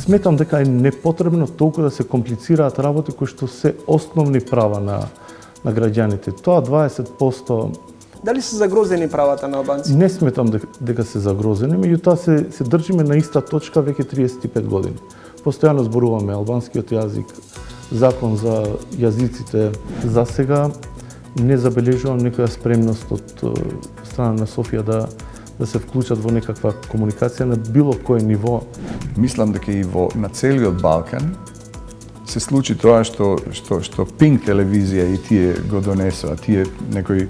Сметам дека е непотребно толку да се комплицираат работи кои што се основни права на граѓаните. Тоа 20%. Дали се загрозени правата на албанци? Не сметам дека се загрозени, меѓутоа се држиме на иста точка веќе 35 години. Постојано зборуваме албанскиот јазик, закон за јазиците. За сега не забележувам некоја спремност од страна на Софија да се вклучат во некаква комуникација на било кој ниво. Мислам дека и на целиот Балкан се случи тоа што Pink телевизија и тие го донесоа, тие некој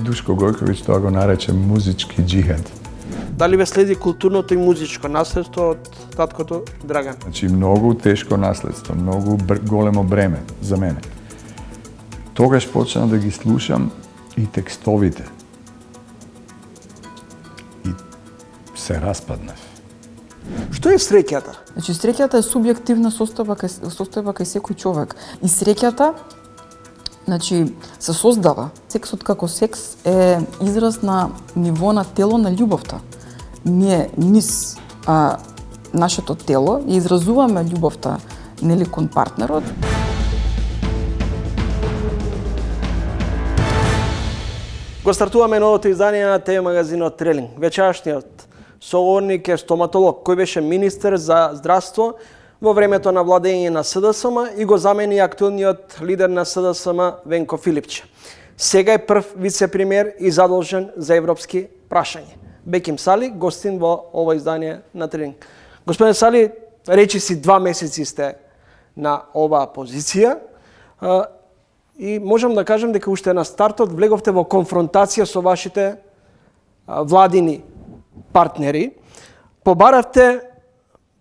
Душко Гојковиќ тоа го нарече музички џихад. Дали ве следи културното и музичко наследство од таткото Драган? Значи многу тешко наследство, многу големо бреме за мене. Тогаш почнав да ги слушам и текстовите. И се распаднав. Што е среќата? Значи среќата е субјективна состојба кај секој човек. И среќата значи се создава. Сексот како секс е израз на ниво на тело на љубовта. Ние низ нашето тело ја изразуваме љубовта нели кон партнерот. Го стартуваме новото издание на ТВ магазинот Трелинг. Вечерашниот соговорник е стоматолог кој беше министер за здравство во времето на владење на СДСМ и го замени актуелниот лидер на СДСМ Венко Филипче. Сега е прв вице-премиер и задолжен за европски прашања. Беким Сали, гостин во ова издание на Трелинг. Господин Сали, речиси 2 месеци сте на оваа позиција и можам да кажам дека уште на стартот влеговте во конфронтација со вашите владини партнери. Побаравте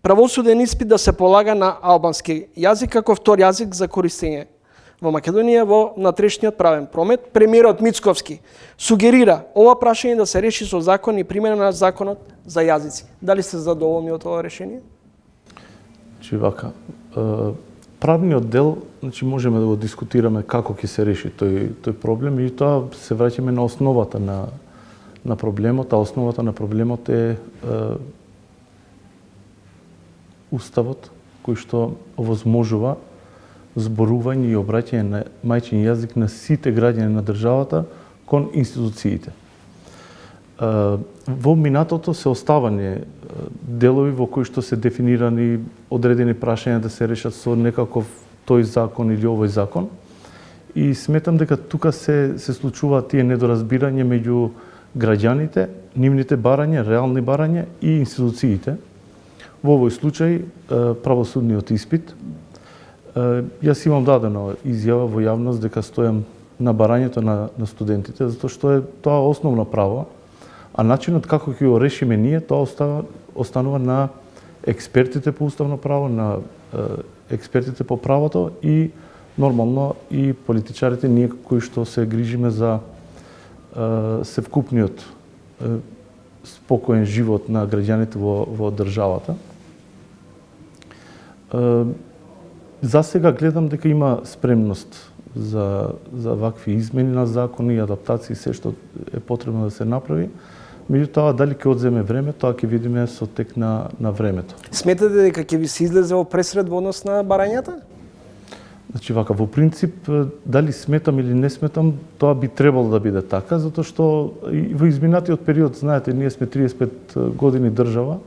правосуден испит да се полага на албански јазик како втор јазик за користење во Македонија во внатрешниот правен промет. Премиерот Мицковски сугерира ова прашање да се реши со закон и примена на законот за јазици. Дали сте задоволни од ова решение? Чи вака, правниот дел, значи можеме да го дискутираме како ќе се реши тој проблем и тоа се враќаме на основата на проблемот, а основата на проблемот е Уставот кој што овозможува зборување и обраќање на мајчин јазик на сите граѓани на државата кон институциите. Во минатото се оставани делови во кои што се дефинирани одредени прашања да се решат со некаков тој закон или овој закон. И сметам дека тука се случуваат тие недоразбирање меѓу граѓаните, нивните барања, реални барања и институциите. Во овој случај правосудниот испит. Јас имам дадена изјава во јавност дека стојам на барањето на студентите, затоа што е тоа основно право, а начинот како ќе го решиме ние, тоа останува на експертите по уставно право, на експертите по правото и нормално и политичарите, ние кои што се грижиме за севкупниот спокоен живот на граѓаните во државата. За сега гледам дека има спремност за вакви измени на закони и адаптации, се што е потребно да се направи. Меѓутоа, дали ќе одземе време, тоа ќе видиме со тек на времето. Сметате дека ќе ви се излезе во пресред во однос на барањата? Значи, вака, во принцип, дали сметам или не сметам, тоа би требало да биде така, затоа што во изминатиот период, знаете, ние сме 35 години држава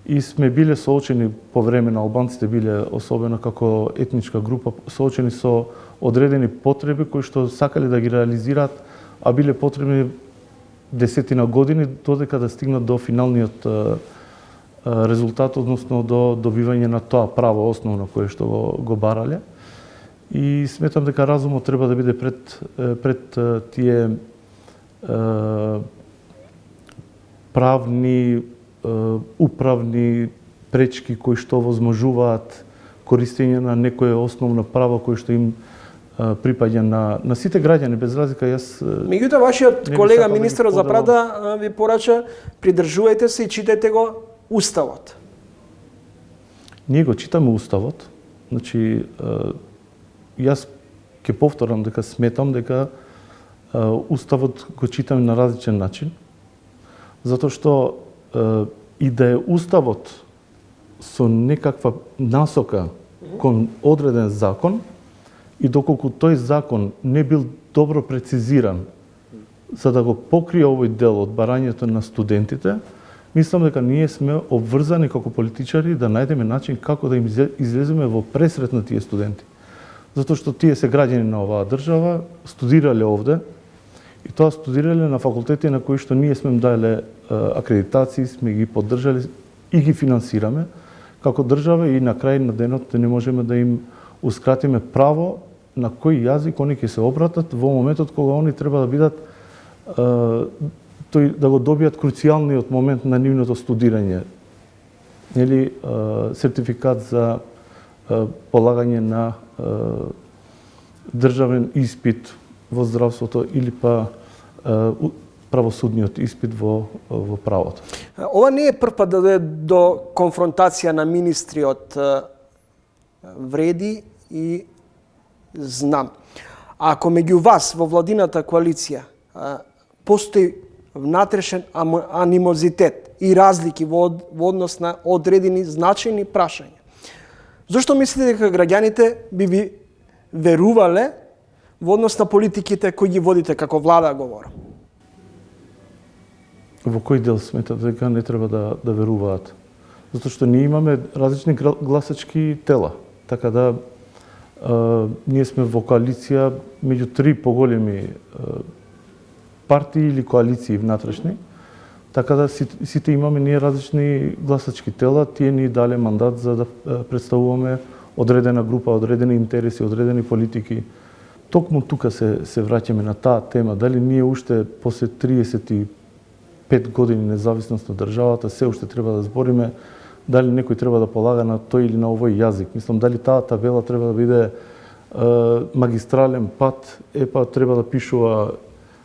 и сме биле соочени по време на албанците, биле особено како етничка група, соочени со одредени потреби кои што сакале да ги реализираат, а биле потребни десетина години додека да стигнат до финалниот резултат, односно до добивање на тоа право основно кое што го барале. И сметам дека разумот треба да биде пред тие правни, управни пречки кои што возможуваат користење на некое основно право кое што им припаѓа на сите граѓани без разлика. Меѓутоа вашиот колега министерот за правда ви порача придржувајте се и читајте го Уставот. Ние го читаме Уставот. Значи јас ќе повторам дека сметам дека Уставот го читаме на различен начин, затоа што и да е уставот со некаква насока кон одреден закон и доколку тој закон не бил добро прецизиран за да го покрие овој дел од барањето на студентите, мислам дека ние сме обврзани како политичари да најдеме начин како да им излеземе во пресрет на тие студенти. Затоа што тие се граѓани на оваа држава, студирале овде, и тоа студирале на факултети на кои што ние сме им дале акредитации, сме ги поддржали и ги финансираме како држава и на крај на денот не можеме да им ускратиме право на кој јазик они ќе се обратат во моментот кога они треба да бидат да го добијат круцијалниот момент на нивното студирање. Нели сертификат за полагање на државен испит во здравството или па правосудниот испит во правото. Ова не е прв пат да дојде до конфронтација на министри од вреди и знам. Ако меѓу вас во владината коалиција постои внатрешен анимозитет и разлики во однос на одредени значајни прашања, зошто мислите дека граѓаните би ви верувале во однос на политиките кои ги водите како влада, говорам? Во кој дел сметат дека не треба да веруваат? Затоа што ние имаме различни гласачки тела. Така да ние сме во коалиција меѓу 3 поголеми партии или коалиции внатрешни. Така да сите имаме ние различни гласачки тела, тие ни дале мандат за да представуваме одредена група, одредени интереси, одредени политики. Токму тука се враќаме на таа тема, дали ние уште после 35 години независност на државата се уште треба да збориме дали некој треба да полага на тој или на овој јазик. Мислам, дали таа табела треба да биде магистрален пат, треба да пишува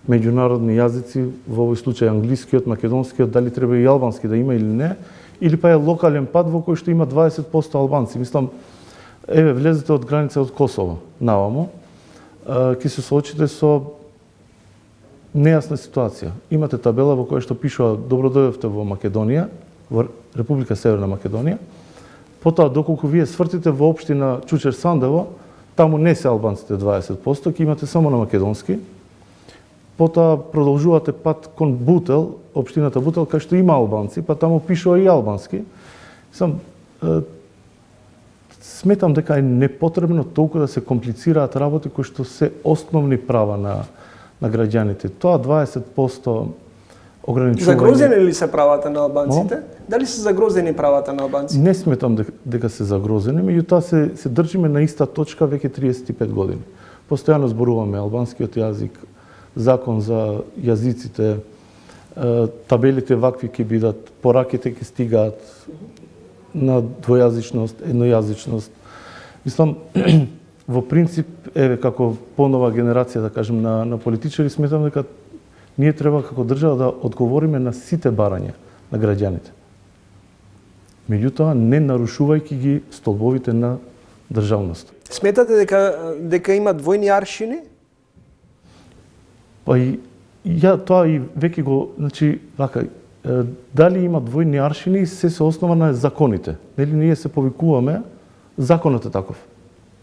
меѓународни јазици, во овој случај англискиот, македонскиот, дали треба и албански да има или не, или па е локален пат во кој што има 20% албанци. Мислам, влезете од граница од Косово наваму, ќе се соочите со нејасна ситуација. Имате табела во која што пишува добро дојдовте во Македонија, во Република Северна Македонија. Потоа, доколку вие свртите во општина Чучер Сандево, таму не се албанците 20%, ќе имате само на македонски. Потоа продолжувате пат кон Бутел, општината Бутел, кај што има албанци, па таму пишува и албански. Сметам дека е непотребно толку да се комплицираат работи кои што се основни права на граѓаните. Тоа 20% ограничување... Загрозени ли се правата на албанците? Дали се загрозени правата на албанците? Не сметам дека се загрозени, меѓутоа се држиме на иста точка веќе 35 години. Постојано зборуваме албанскиот јазик, закон за јазиците, табелите вакви ќе бидат, пораките ќе стигаат на двојазичност, еднојазичност. Мислам, во принцип, како понова генерација, да кажем, на политичари, сметам дека ние треба како држава да одговориме на сите барања на граѓаните. Меѓутоа, не нарушувајќи ги столбовите на државност. Сметате дека има двојни аршини? Па и тоа и веќе го, значи, вака, дали има двојни аршини се основа на законите. Нели ние се повикуваме, законот е таков.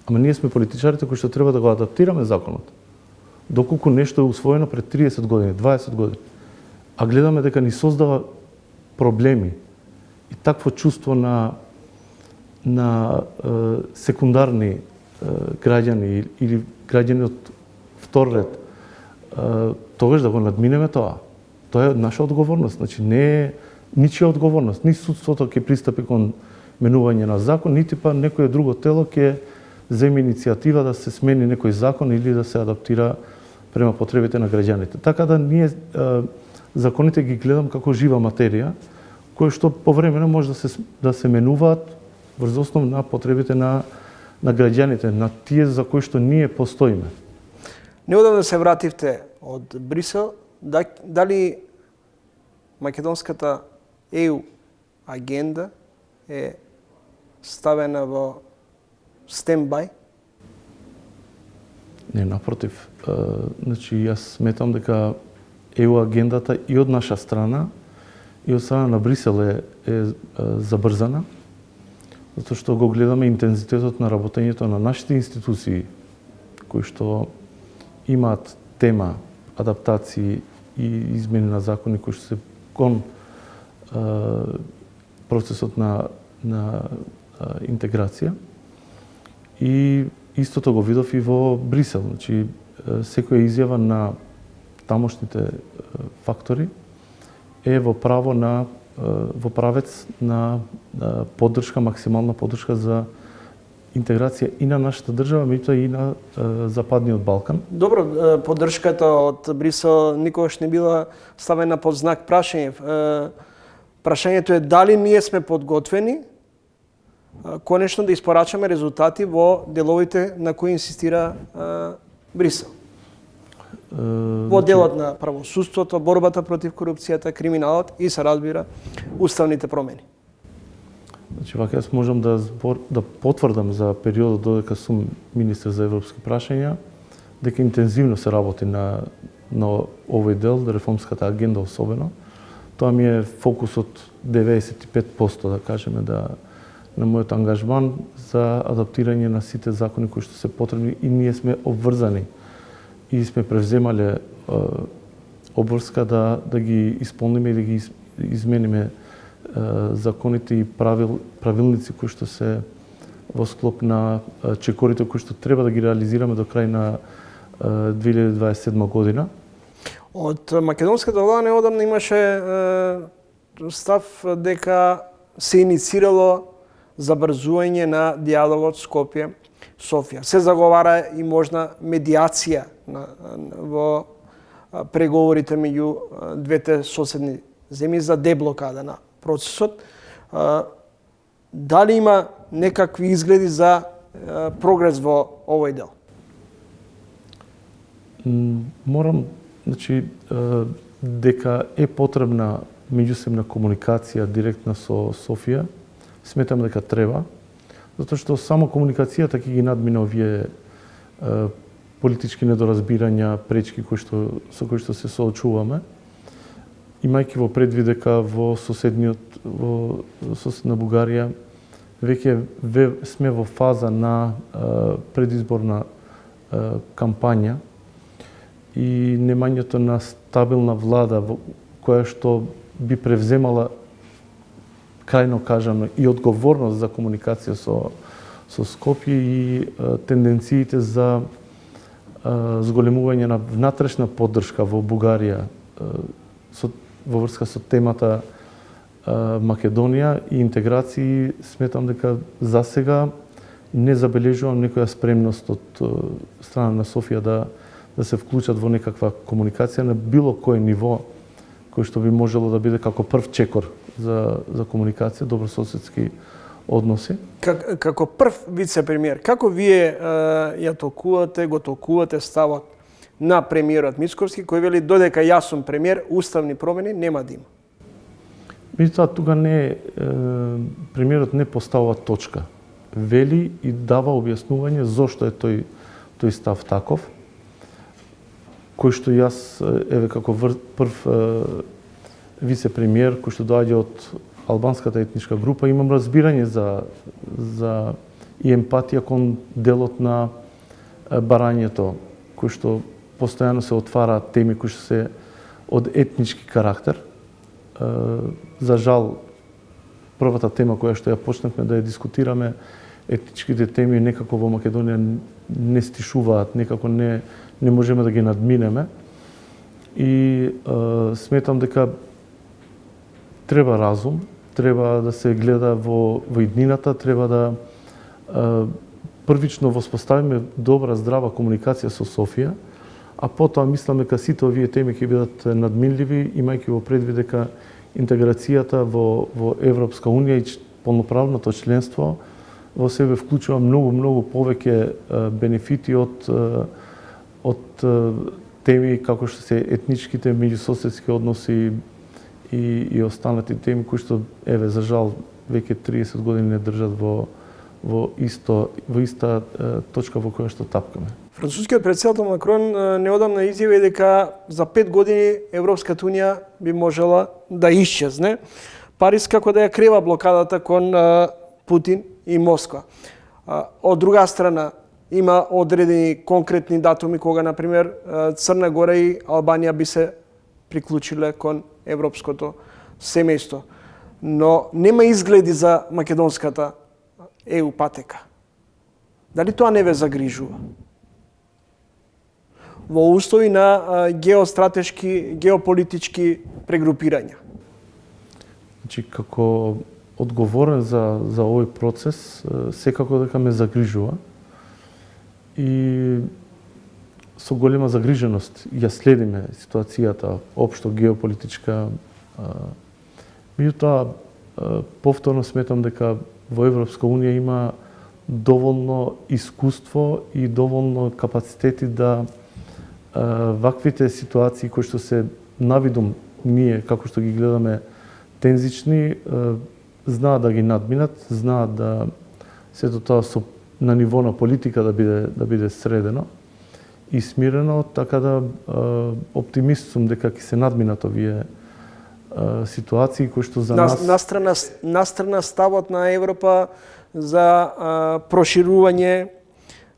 Ама ние сме политичарите кои што треба да го адаптираме законот. Доколку нешто е усвоено пред 30 години, 20 години, а гледаме дека ни создава проблеми и такво чувство на секундарни граѓани или граѓани од втор ред, тогаш да го надминеме тоа. Тоа е наша одговорност, значи не е ничија одговорност. Ни судството ќе пристапи кон менување на закон, нити па некое друго тело ќе земи иницијатива да се смени некој закон или да се адаптира према потребите на граѓаните. Така да ние законите ги гледам како жива материја, кои што повремено може да се менуваат врз основ на потребите на граѓаните, на тие за кои што ние постоиме. Неодамна се вративте од Брисел, дали македонската ЕУ агенда е ставена во стендбај? Не, напротив. Значи, јас сметам дека ЕУ агендата и од наша страна и од страна на Брисел е забрзана, затоа што го гледаме интензитетот на работењето на нашите институции, кои што имаат тема адаптации и измени на закони кои што се кон процесот на интеграција. И истото го видов и во Брисел. Значи, секоја изјава на тамошните фактори е во правец на поддршка, максимална поддршка за интеграција и на нашата држава, меѓутоа и на Западниот Балкан. Добро, поддршката од Брисел никогаш не била ставена под знак прашање. Прашањето е дали ние сме подготвени конечно да испорачаме резултати во деловите на кои инсистира Брисел. Во делот на правосудството, борбата против корупцијата, криминалот и се разбира уставните промени. Значи, вака јас можам да потврдам за периодот додека сум министер за европски прашања, дека интензивно се работи на овој дел, реформската агенда особено. Тоа ми е фокусот 95%, да кажеме, на мојот ангажман за адаптирање на сите закони кои што се потребни и ние сме обврзани и сме превземале обврска да ги исполниме и да ги измениме законите и правилници кои што се во склоп на чекорите кои што треба да ги реализираме до крај на 2027 година. Од македонската влада неодамна имаше став дека се иницирало забрзување на диалогот Скопје-Софија. Се заговара и можна медиација во преговорите меѓу двете соседни земји за деблокада на процесот. Дали има некакви изгледи за прогрес во овој дел? Морам, значи, дека е потребна меѓусебна комуникација директна со Софија. Сметам дека треба, затоа што само комуникацијата ќе ги надмине овие политички недоразбирања, пречки со кои што се соочуваме, имајќи во предвид дека во соседна Бугарија веќе сме во фаза на предизборна кампања и немањето на стабилна влада која што би превземала крајно кажано и одговорност за комуникација со Скопје и тенденциите за зголемување на внатрешна поддршка во Бугарија во врска со темата Македонија и интеграции, сметам дека засега не забележувам некоја спремност од страна на Софија да се вклучат во некаква комуникација на било кој ниво кој што би можело да биде како прв чекор за комуникација, добрососедски односи. Како прв вице-премиер, како вие го толкувате ставот на премиерот Мицковски, кој вели додека јас сум премиер, уставни промени нема да има? Меѓутоа, тука премиерот не поставува точка. Вели и дава објаснување зошто е тој став таков, кој што јас, како прв вице-премиер, кој што доаѓа од албанската етничка група, имам разбирање и емпатија кон делот на барањето, кој што постојано се отвара теми кои што се од етнички карактер. За жал, првата тема која што ја почнавме да ја дискутираме, етничките теми некако во Македонија не стишуваат, некако не можеме да ги надминеме. И сметам дека треба разум, треба да се гледа во иднината, треба да првично воспоставиме добра, здрава комуникација со Софија, а потоа мислам дека сите овие теми ќе бидат надминливи, имајќи во предвид дека интеграцијата во Европска Унија и полноправното членство во себе вклучува многу повеќе бенефити од теми како што се етничките меѓусоседски односи и останати теми кои што за жал веќе 30 години не држат во иста точка во која што тапкаме. Францускиот претседател Макрон неодамна изјави дека за 5 години Европската унија би можела да исчезне. Париз како да ја крева блокадата кон Путин и Москва. Од друга страна, има одредени конкретни датуми кога, например, Црна Гора и Албанија би се приклучиле кон европското семејство. Но нема изгледи за македонската ЕУ патека. Дали тоа не ве загрижува? Во услови на геостратешки, геополитички прегрупирања. Значи, како одговорен за овој процес, секако дека ме загрижува и со голема загриженост ја следиме ситуацијата општо геополитичка. Меѓутоа, повторно сметам дека во Европска унија има доволно искуство и доволно капацитети да ваквите ситуации кои што се навидум ние како што ги гледаме тензични, знаат да ги надминат, знаат да сето тоа на ниво на политика да биде средено и смирено, така да оптимист сум дека ќе се надминат овие ситуации кои што за нас настрана ставот на Европа за проширување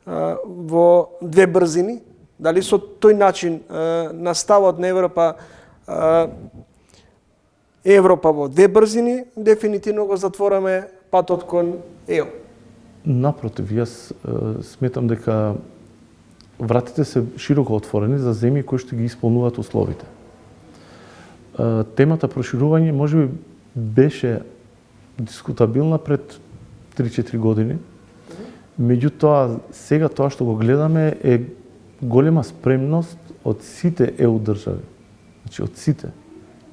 во две брзини. Дали со тој начин на ставот на Европа во две брзини, дефинитивно го затвораме патот кон ЕУ? Напротив, јас сметам дека вратите се широко отворени за земји кои што ги исполнуваат условите. Темата проширување можеби беше дискутабилна пред 3-4 години, меѓутоа сега тоа што го гледаме е голема спремност од сите ЕУ држави. Значи од сите.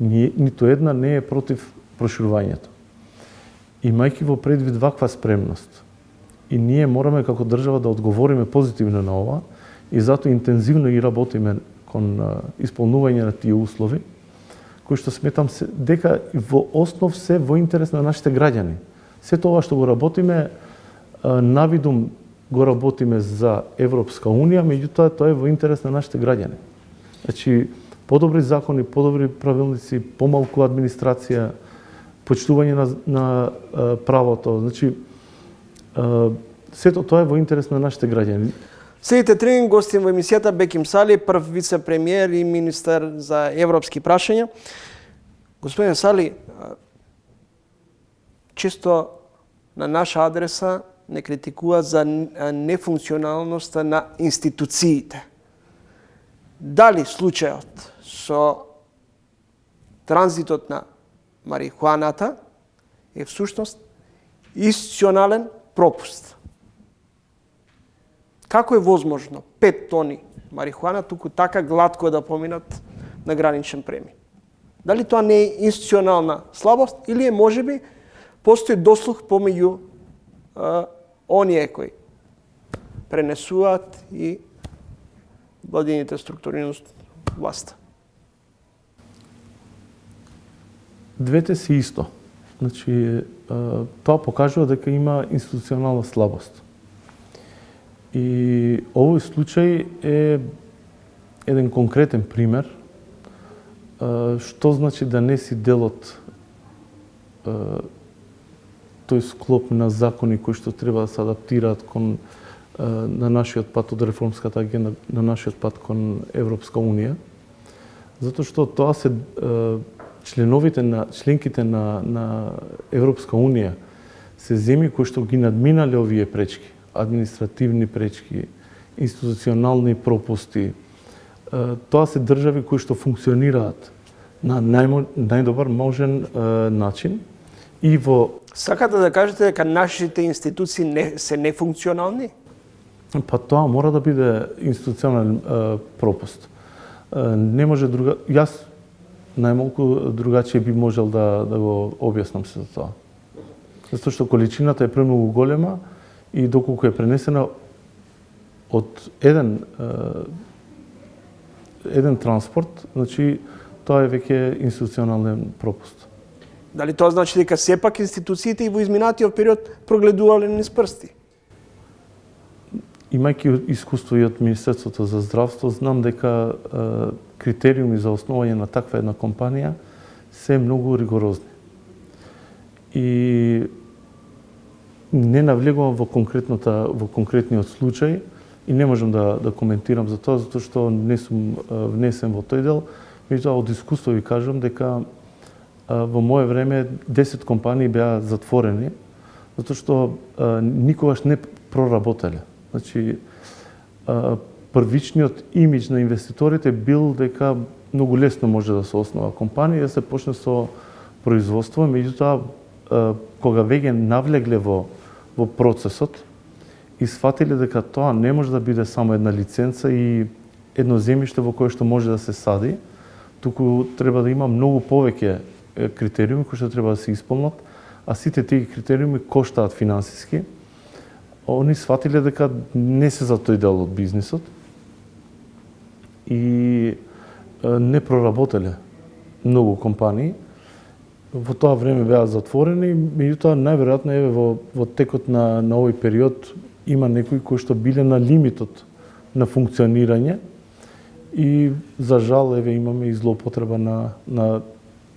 Ниту една не е против проширувањето. Имајќи во предвид ваква спремност, и ние мораме како држава да одговориме позитивно на ова и затоа интензивно и работиме кон исполнување на тие услови, кои што сметам дека во основ се во интерес на нашите граѓани. Сето ова што го работиме, навидум го работиме за Европска унија, меѓутоа тоа е во интерес на нашите граѓани. Значи, подобри закони, подобри правилници, помалку администрација, почитување на правото, значи сето тоа е во интерес на нашите граѓани. Следите тренинг гостин во емисијата Беким Сали, прв вице-премиер и министер за европски прашања. Господин Сали, често на наша адреса не критикува за нефункционалноста на институциите. Дали случајот со транзитот на марихуаната е всушност институционален пропуст? Како е возможно 5 тони марихуана туку така глатко да поминат на граничен премин? Дали тоа не е институционална слабост или е можеби постои дослух помеѓу оние кои пренесуваат и владините структури на власта? Двете се исто. Значи, тоа покажува дека има институционална слабост. И овој случај е еден конкретен пример што значи да не си дел од тој склоп на закони кои што треба да се адаптираат кон на нашиот пат од реформската агенда, на нашиот пат кон Европска унија, затоа што тоа се членките на Европска унија се земји кои што ги надминале овие пречки, административни пречки, институционални пропусти. Тоа се држави кои што функционираат на најдобар можен начин и во... Сакате да кажете дека нашите институции се нефункционални? Па тоа мора да биде институционален пропуст. Не може друга... Јас најмалку другачие би можел да го објаснам се за тоа. Затоа што количината е премногу голема и доколку е пренесена од еден транспорт, значи тоа е веќе институционален пропуст. Дали тоа значи дека сепак институциите и во изминатиот период прогледувале низ прсти? Имајќи искуство и од Министерството за здравство, знам дека критериуми за основање на таква една компанија се многу ригорозни. И не навлегувам во конкретниот случај и не можам да коментирам за тоа, затоа што не сум внесен во тој дел. Меѓутоа, од искуство ви кажам дека во мое време 10 компании беа затворени, затоа што никогаш не проработеле. Значи, првичниот имидж на инвеститорите бил дека многу лесно може да се основа компанија, да се почне со производство, меѓутоа, кога веќе навлегле во процесот и сфатиле дека тоа не може да биде само една лиценца и едно земјиште во кое што може да се сади, туку треба да има многу повеќе критериуми кои што треба да се исполнат, а сите тие критериуми коштаат финансиски. Они сфатиле дека не се за тој дел од бизнисот и не проработеле многу компании. Во тоа време беа затворени, меѓутоа најверојатно еве во текот на овој период има некои кои што биле на лимитот на функционирање и за жал еве имаме и злоупотреба на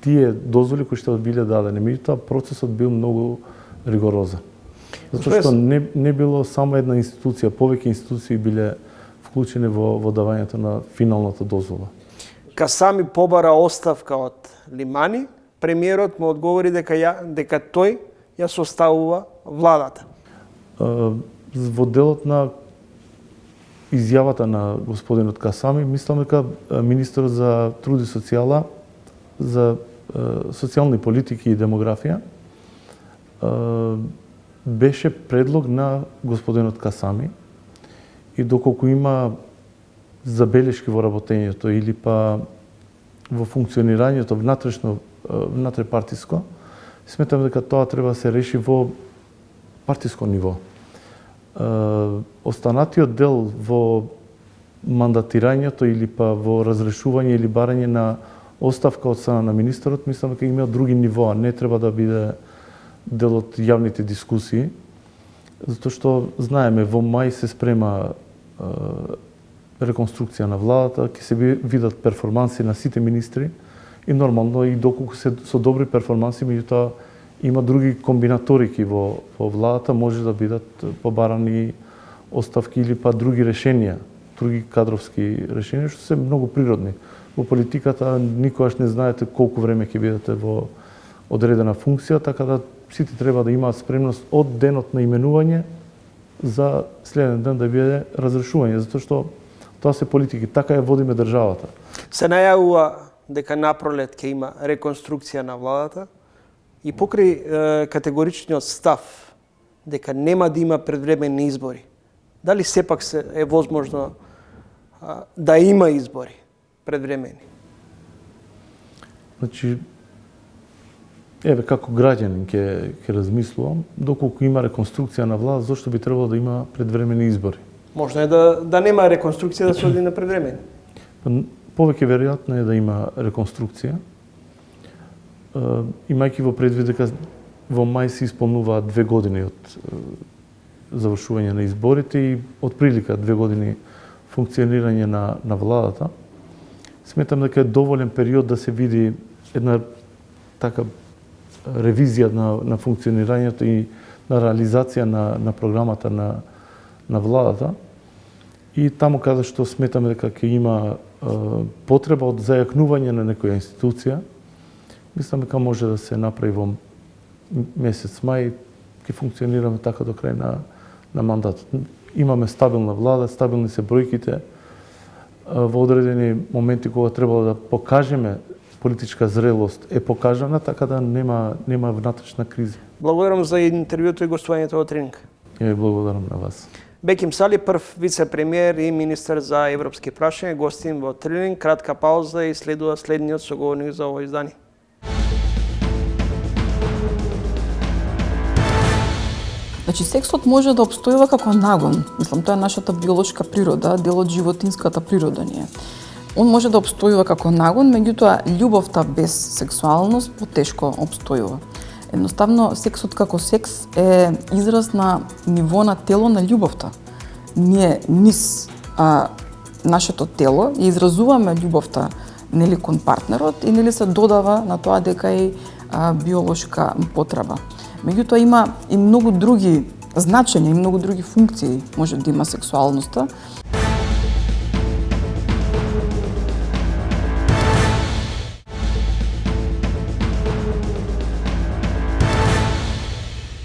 тие дозволи кои што биле дадени. Меѓутоа процесот бил многу ригорозен. Затоа што не било само една институција, повеќе институции биле вклучени во давањето на финалната дозвола. Касами побара оставка од Лимани, премиерот му одговори дека тој ја составува владата. Во делот на изјавата на господинот Касами, мислам дека министерот за труд и за социјални политики и демографија беше предлог на господинот Касами и доколку има забелешки во работењето или па во функционирањето внатрепартиско, сметам дека тоа треба да се реши во партиско ниво. Останатиот дел во мандатирањето или па во разрешување или барање на оставка од страна на министерот, мислам дека има други нивоа, не треба да биде дел од јавните дискусии, затоа што знаеме во мај се спрема реконструкција на владата, ќе се видат перформанси на сите министри и нормално и доколку се со добри перформанси, меѓутоа има други комбинаторики во владата, може да бидат побарани оставки или па други решенија, други кадровски решенија, што се многу природни. Во политиката никогаш не знаете колку време ќе бидете во одредена функција, така да сите треба да имаат спремност од денот на именување за следен ден да биде разрешување, затоа што тоа се политики, така ја водиме државата. Се најавува дека напролет ќе има реконструкција на владата и покрај категоричниот став дека нема да има предвременни избори. Дали сепак е возможно да има избори предвремени? Значи, еве како граѓанин ќе размислувам, доколку има реконструкција на власт, зошто би требало да има предвремени избори? Можно е да нема реконструкција, да се оди на предвремени. Повеќе веројатно е да има реконструкција. Имајќи во предвид дека во мај се исполнуваат 2 години од завршување на изборите и од прилика 2 години функционирање на владата, сметам дека е доволен период да се види една така ревизија на функционирањето и на реализација на програмата на владата. И таму каде што сметаме дека ќе има потреба од зајакнување на некоја институција, мислам дека може да се направи во месец мај, ќе функционираме така до крај на мандатот. Имаме стабилна влада, стабилни се бројките, во одредени моменти кога требало да покажеме политичка зрелост е покажана, така да нема внатрешна криза. Благодарам за интервјуто и гостувањето во Тренинг. Ја благодарам на вас. Беким Сали, прв вице-премиер и министер за европски прашања, гостин во Тренинг. Кратка пауза и следува следниот соговорник за ово издание. Значи, сексот може да обстојува како нагон. Мислам, тоа е нашата биолошка природа, дел од животинската природа ни е. Он може да обстојува како нагон, меѓутоа љубовта без сексуалност потешко обстојува. Едноставно, сексот како секс е израз на ниво на тело на љубовта. Ние низ нашето тело и изразуваме љубовта нели кон партнерот и нели се додава на тоа дека е биолошка потреба. Меѓутоа има и многу други значења и многу други функции може да има сексуалноста.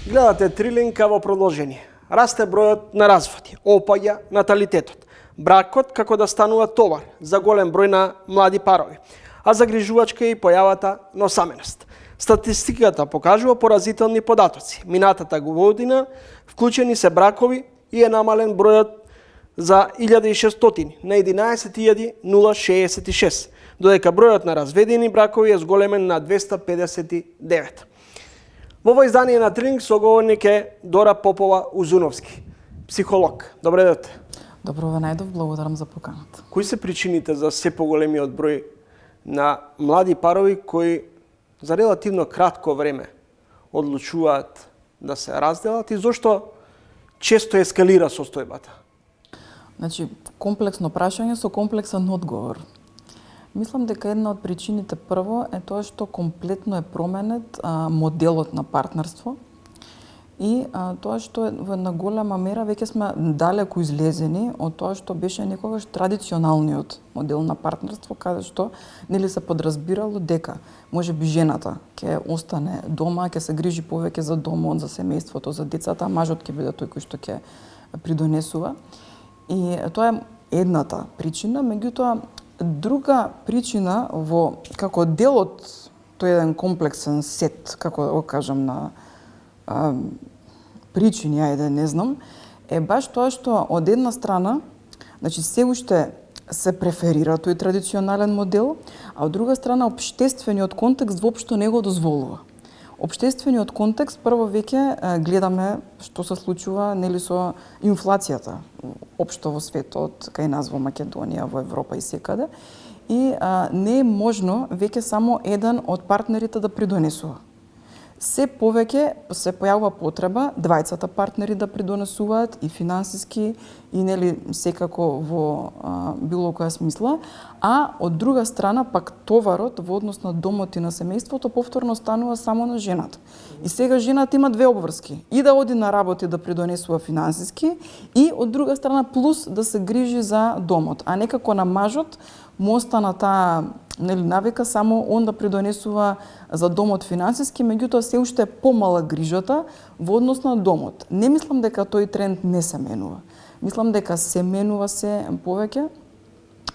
Гледате Трилинка во продолжение. Расте бројот на разводи, опаѓа наталитетот. Бракот како да станува товар за голем број на млади парови, а загрижувачка е и појавата на осаменост. Статистиката покажува поразителни податоци. Минатата година вклучени се бракови и е намален бројот за 1600 на 11.066, додека бројот на разведени бракови е зголемен на 259. Во ово издание на Трилинг соговорник е Дора Попова-Узуновски, психолог. Добре дете. Добро ве најдов, благодарам за поканата. Кои се причините за се поголемиот број на млади парови кои за релативно кратко време одлучуваат да се разделат и зошто често ескалира состојбата? Значи, комплексно прашање со комплексен одговор. Мислам дека една од причините прво е тоа што комплетно е променет моделот на партнерство и тоа што на голема мера веќе сме далеку излезени од тоа што беше некогаш традиционалниот модел на партнерство, каде што нели се подразбирало дека можеби жената ќе остане дома, ќе се грижи повеќе за домот, за семејството, за децата, а мажот ќе биде тој кој што ќе придонесува. И тоа е едната причина, меѓутоа друга причина во како дел од тој еден комплексен сет, како да го кажам, на причини, ајде не знам, е баш тоа што од една страна, значи се уште се преферира тој традиционален модел, а од друга страна општествениот контекст воопшто не го дозволува. Општествениот контекст прво веќе гледаме што се случува нели со инфлацијата општо во светот, кај нас во Македонија, во Европа и секаде, и не е можно веќе само еден од партнерите да придонесува. Се повеќе се појавува потреба двајцата партнери да придонесуваат и финансиски и нели секако во било која смисла, а од друга страна пак товарот во однос на домот и на семејството повторно станува само на жената. И сега жената има две обврски: и да оди на работа и да придонесува финансиски, и од друга страна плюс да се грижи за домот, а некако на мажот му остана таа нели навика само он да придонесува за домот финансиски, меѓутоа се уште е помала грижата во однос на домот. Не мислам дека тој тренд не се менува. Мислам дека се менува се повеќе.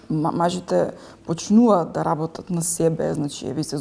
Мажите почнуваат да работат на себе, значи и се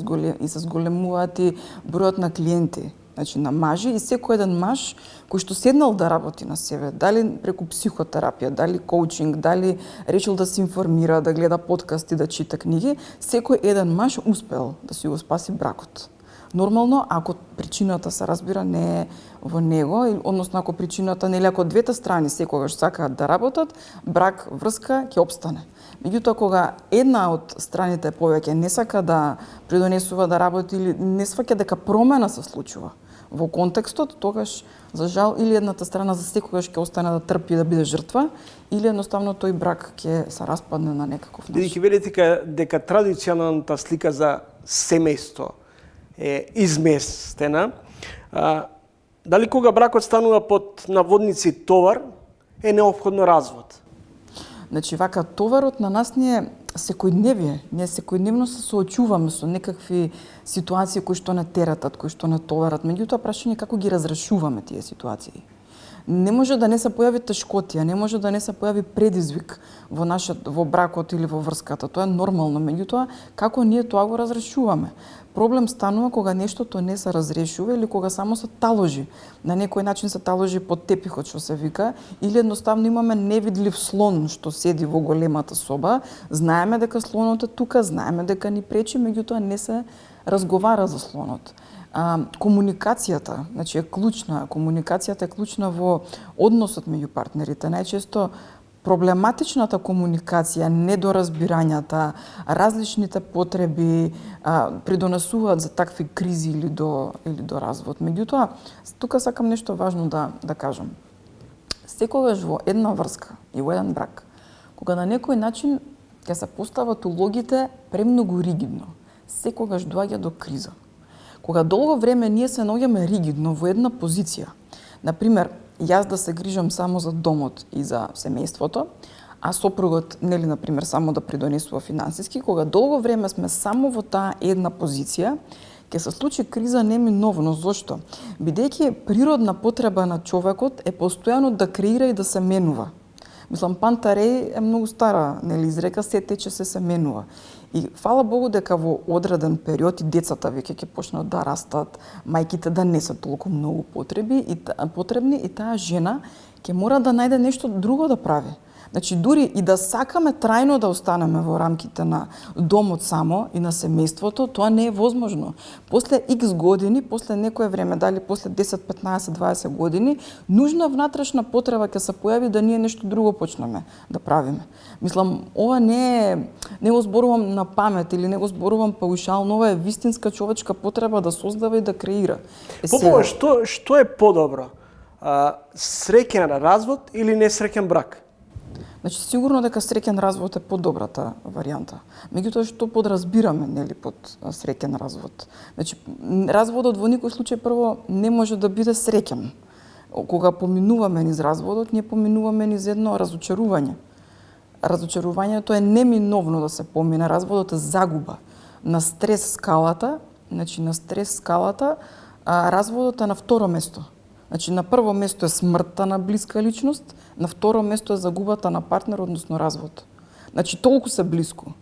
зголемуваат и бројот на клиенти, значи на мажи, и секој еден маж кој што седнал да работи на себе, дали преку психотерапија, дали коучинг, дали решил да се информира, да гледа подкасти, да чита книги, секој еден маж успел да си го спаси бракот. Нормално, ако причината се разбира не е во него, односно ако причината нели ако двете страни секогаш сакаат да работат, брак, врска ќе опстане. Меѓутоа кога една од страните повеќе не сака да придонесува да работи или не сваќа дека промена се случува во контекстот, тогаш за жал или едната страна за секогаш ќе остане да трпи да биде жртва, или едноставно тој брак ќе се распадне на некаков начин. Бидејќи велите дека традиционалната слика за семејство е изместена, дали кога бракот станува под наводници товар, е неопходно развод? Значи, вака, товарот на нас не е секојдневие. Ние секојдневно се соочуваме со некакви ситуации кои што не тератат, кои што не товарат. Меѓутоа, прашање како ги разрешуваме тие ситуации. Не може да не се појави тешкотија, не може да не се појави предизвик во бракот или во врската. Тоа е нормално, меѓутоа, како ние тоа го разрешуваме? Проблем станува кога нештото не се разрешува или кога само се таложи. На некој начин се таложи под тепихот, што се вика, или едноставно имаме невидлив слон што седи во големата соба. Знаеме дека слонот е тука, знаеме дека ни пречи, меѓутоа не се разговара за слонот. Комуникацијата, значи е клучна. Комуникацијата е клучна во односот меѓу партнерите. Најчесто проблематичната комуникација, недоразбирањата, различните потреби придонесуваат за такви кризи или до развод. Меѓутоа, тука сакам нешто важно да кажам. Секогаш во една врска и во еден брак, кога на некој начин ќе се постават улогите премногу ригидно, секогаш доаѓа до криза. Кога долго време ние се наоѓаме ригидно во една позиција, например, јас да се грижам само за домот и за семејството, а сопругот, нели, например, само да придонесува финансиски, кога долго време сме само во таа една позиција, ќе се случи криза неминовно. Зошто? Бидејќи природна потреба на човекот е постојано да креира и да се менува. Мислам, Пантарей е многу стара, нели, изрека, се тече, се менува. И фала Богу дека во одреден период и децата веќе ќе почнат да растат, мајките да не се толку многу потребни и таа жена ќе мора да најде нешто друго да прави. Значи, дури и да сакаме трајно да останеме во рамките на домот само и на семејството, тоа не е возможно. После X години, после некое време, дали после 10, 15, 20 години, нужна внатрешна потреба ќе се појави да ние нешто друго почнеме да правиме. Мислам, ова не го зборувам на памет или не го зборувам паушално, ова е вистинска човечка потреба да создава и да креира. Попова, што е подобро? Среќен развод или несреќен брак? Значи, сигурно дека среќен развод е подобрата варијанта. Меѓутоа, што подразбираме, нели, под среќен развод? Значи, разводот во никој случај прво не може да биде среќен. Кога поминуваме низ разводот, ние поминуваме низ едно разочарување. Разочарувањето е неминовно да се помине. Разводот е загуба на стрес скалата, значи на стрес скалата, разводот е на второ место. Значи, на прво место е смртта на блиска личност, на второ место е загубата на партнер, односно развод. Значи, толку се блиску.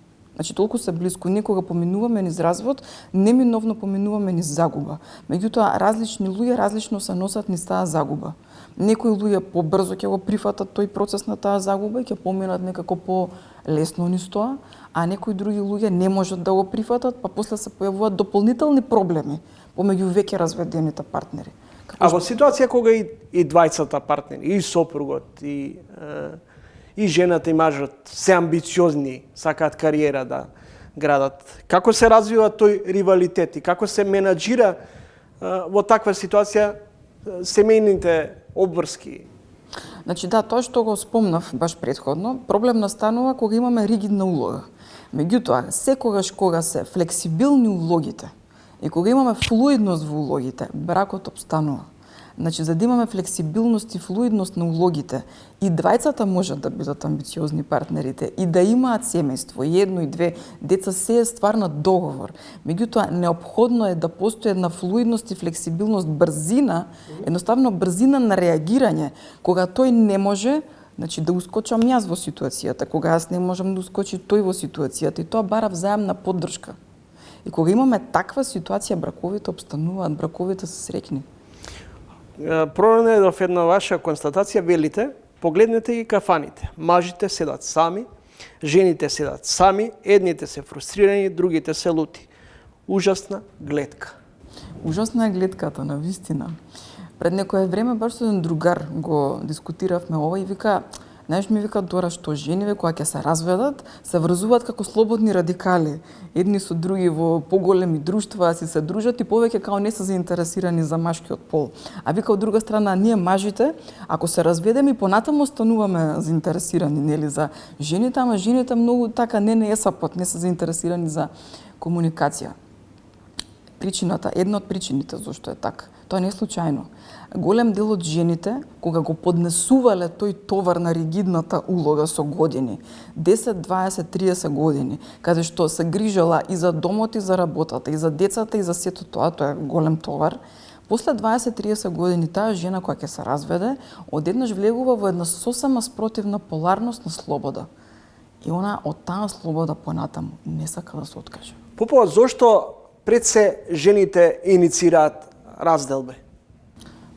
Некога поминуваме низ развод, неминовно поминуваме низ загуба. Меѓутоа, различни луѓе различно се носат низ таа загуба. Некои луѓе побрзо ќе го прифатат тој процес на таа загуба и ќе поминат некако по-лесно низ тоа, а некои други луѓе не можат да го прифатат, па после се појавуваат дополнителни проблеми помеѓу веќе разведените партнери. А во ситуација кога и двајцата партнери, и сопругот, и жената и мажот се амбициозни, сакаат кариера да градат, како се развива тој ривалитет и како се менаџира во таква ситуација семејните обврски? Значи, да, тоа што го спомнав баш претходно, проблем настанува кога имаме ригидна улога. Меѓутоа, секогаш кога се флексибилни улогите и кога имаме флуидност во улогите, бракот опстанува. Значи, за да имаме флексибилност и флуидност на улогите, и двајцата можат да бидат амбициозни партнерите и да имаат семејство, и едно и две деца, се е ствар на договор. Меѓутоа, неопходно е да постои една флуидност и флексибилност, брзина, едноставно брзина на реагирање, кога тој не може, значи да ускочам јас во ситуацијата, кога јас не можам да ускочи тој во ситуацијата, и тоа бара взаемна поддршка. И кога имаме таква ситуација, браковите опстануваат, браковите се среќни. Пронедов една ваша констатација, велите, погледнете ги кафаните. Мажите седат сами, жените седат сами, едните се фрустрирани, другите се лути. Ужасна гледка. Ужасна е гледката, навистина. Пред некое време баш со еден другар го дискутиравме ова и вика, знаеш ми вика Дора, што жениве кога ќе се разведат, се врзуваат како слободни радикали. Едни со други во поголеми друштва си се дружат и повеќе као не се заинтересирани за машкиот пол. А вика од друга страна, ние мажите, ако се разведеме и понатаму остануваме заинтересирани, нели, за жените, ама жените многу така не есапот, не се заинтересирани за комуникација. Причината, една од причините зашто е така, тоа не е случајно. Голем дел од жените, кога го поднесувале тој товар на ригидната улога со години, 10, 20, 30 години, каде што се грижала и за домот, и за работата, и за децата, и за сето тоа е голем товар, после 20-30 години таа жена која ќе се разведе, одеднаш влегува во една сосема спротивна поларност на слобода. И она од таа слобода понатаму не сака да се откаже. Попова, зошто пред се жените иницираат разделби?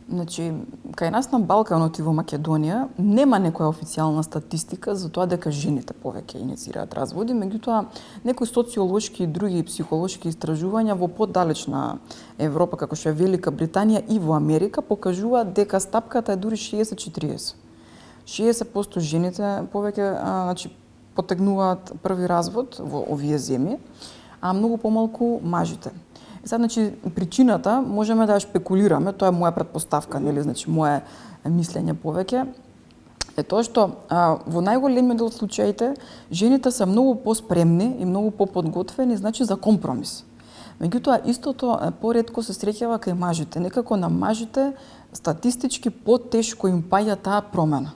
Значи, кај нас на Балканот и во Македонија нема некоја официјална статистика за тоа дека жените повеќе иницираат разводи, меѓутоа некои социолошки и други психолошки истражувања во поддалечна Европа, како што е Велика Британија и во Америка, покажуваат дека стапката е дури 60-40. 60% жените повеќе значи потегнуваат први развод во овие земји, а многу помалку мажите. И сега, значи, причината можеме да ја шпекулираме, тоа е моја претпоставка, нели, значи моje мислење повеќе, е тоа што во најголемиот дел од случаите жените се многу поспремни и многу поподготвени, значи, за компромис. Меѓутоа, истото поретко се среќава кај мажите. Некако на мажите статистички потешко им паѓа таа промена.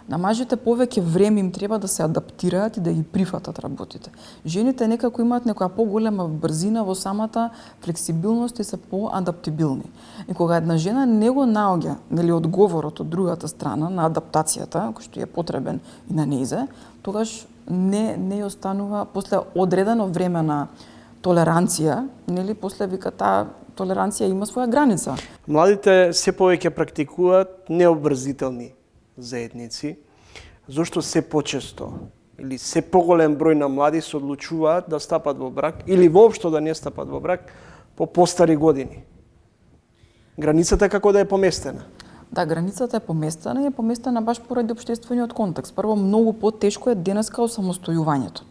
На мажите повеќе време им треба да се адаптираат и да ги прифатат работите. Жените некако имаат некоја поголема брзина во самата флексибилност и се поадаптибилни. И кога една жена не го наоѓа, нели, одговорот од другата страна на адаптацијата, кој што е потребен и на нејзе, тогаш не ја останува после одредено време на толеранција, нели, после вика таа толеранција има своја граница. Младите се повеќе практикуваат необврзителни заедници, зашто се почесто или се поголем број на млади се одлучуваат да стапат во брак или воопшто да не стапат во брак по постари години. Границата како да е поместена? Да, границата е поместена и е поместена баш поради општествениот контекст. Прво, многу потешко е денеска осамостојувањето.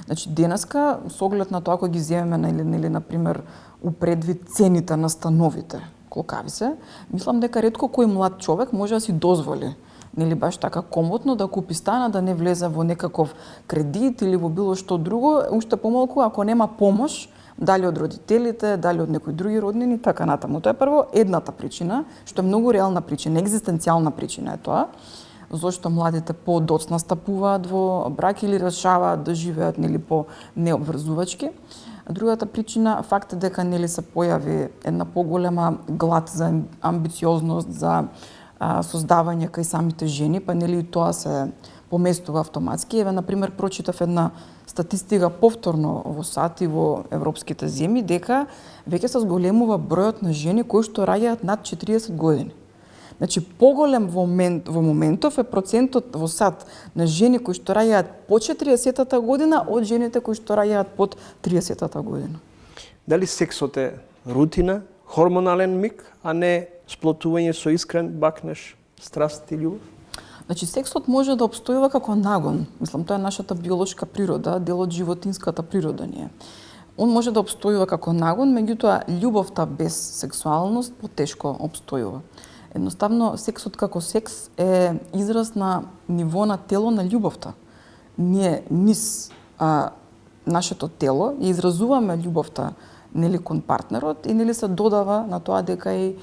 Значи, денеска, со оглед на тоа кој ги земеме, нели, например, упредвид цените на становите, колкави се, мислам дека ретко кој млад човек може да си дозволи, нели, баш така комотно да купи стана, да не влезе во некаков кредит или во било што друго, уште помалку ако нема помош, дали од родителите, дали од некои други роднини, така натаму. Тоа е прво едната причина, што е многу реална причина, екзистенцијална причина е тоа, зашто младите подоцна стапуваат во брак или решаваат да живеат, нели, по необврзувачки. Другата причина, факт е дека, нели, се појави една поголема глад за амбициозност, за создавање кај самите жени, па, нели, тоа се поместува автоматски. Еве, например, прочитав една статистика повторно во САД и во европските земји, дека веќе се зголемува бројот на жени кои што раѓаат над 40 години. Значи, поголем во моментов е процентот во САД на жени кои што раѓаат по 40-та година од жените кои што раѓаат под 30-та година. Дали сексот е рутина, хормонален миг, а не сплотување со искрен бакнеш, страст и љубов? Значи, сексот може да обстојува како нагон. Мислам, тоа е нашата биолошка природа, дел од животинската природа ни е. Он може да обстојува како нагон, меѓутоа љубовта без сексуалност потешко обстојува. Едноставно, сексот како секс е израз на ниво на тело на љубовта. Ние низ нашето тело ја изразуваме љубовта, нели, кон партнерот и, нели, се додава на тоа дека е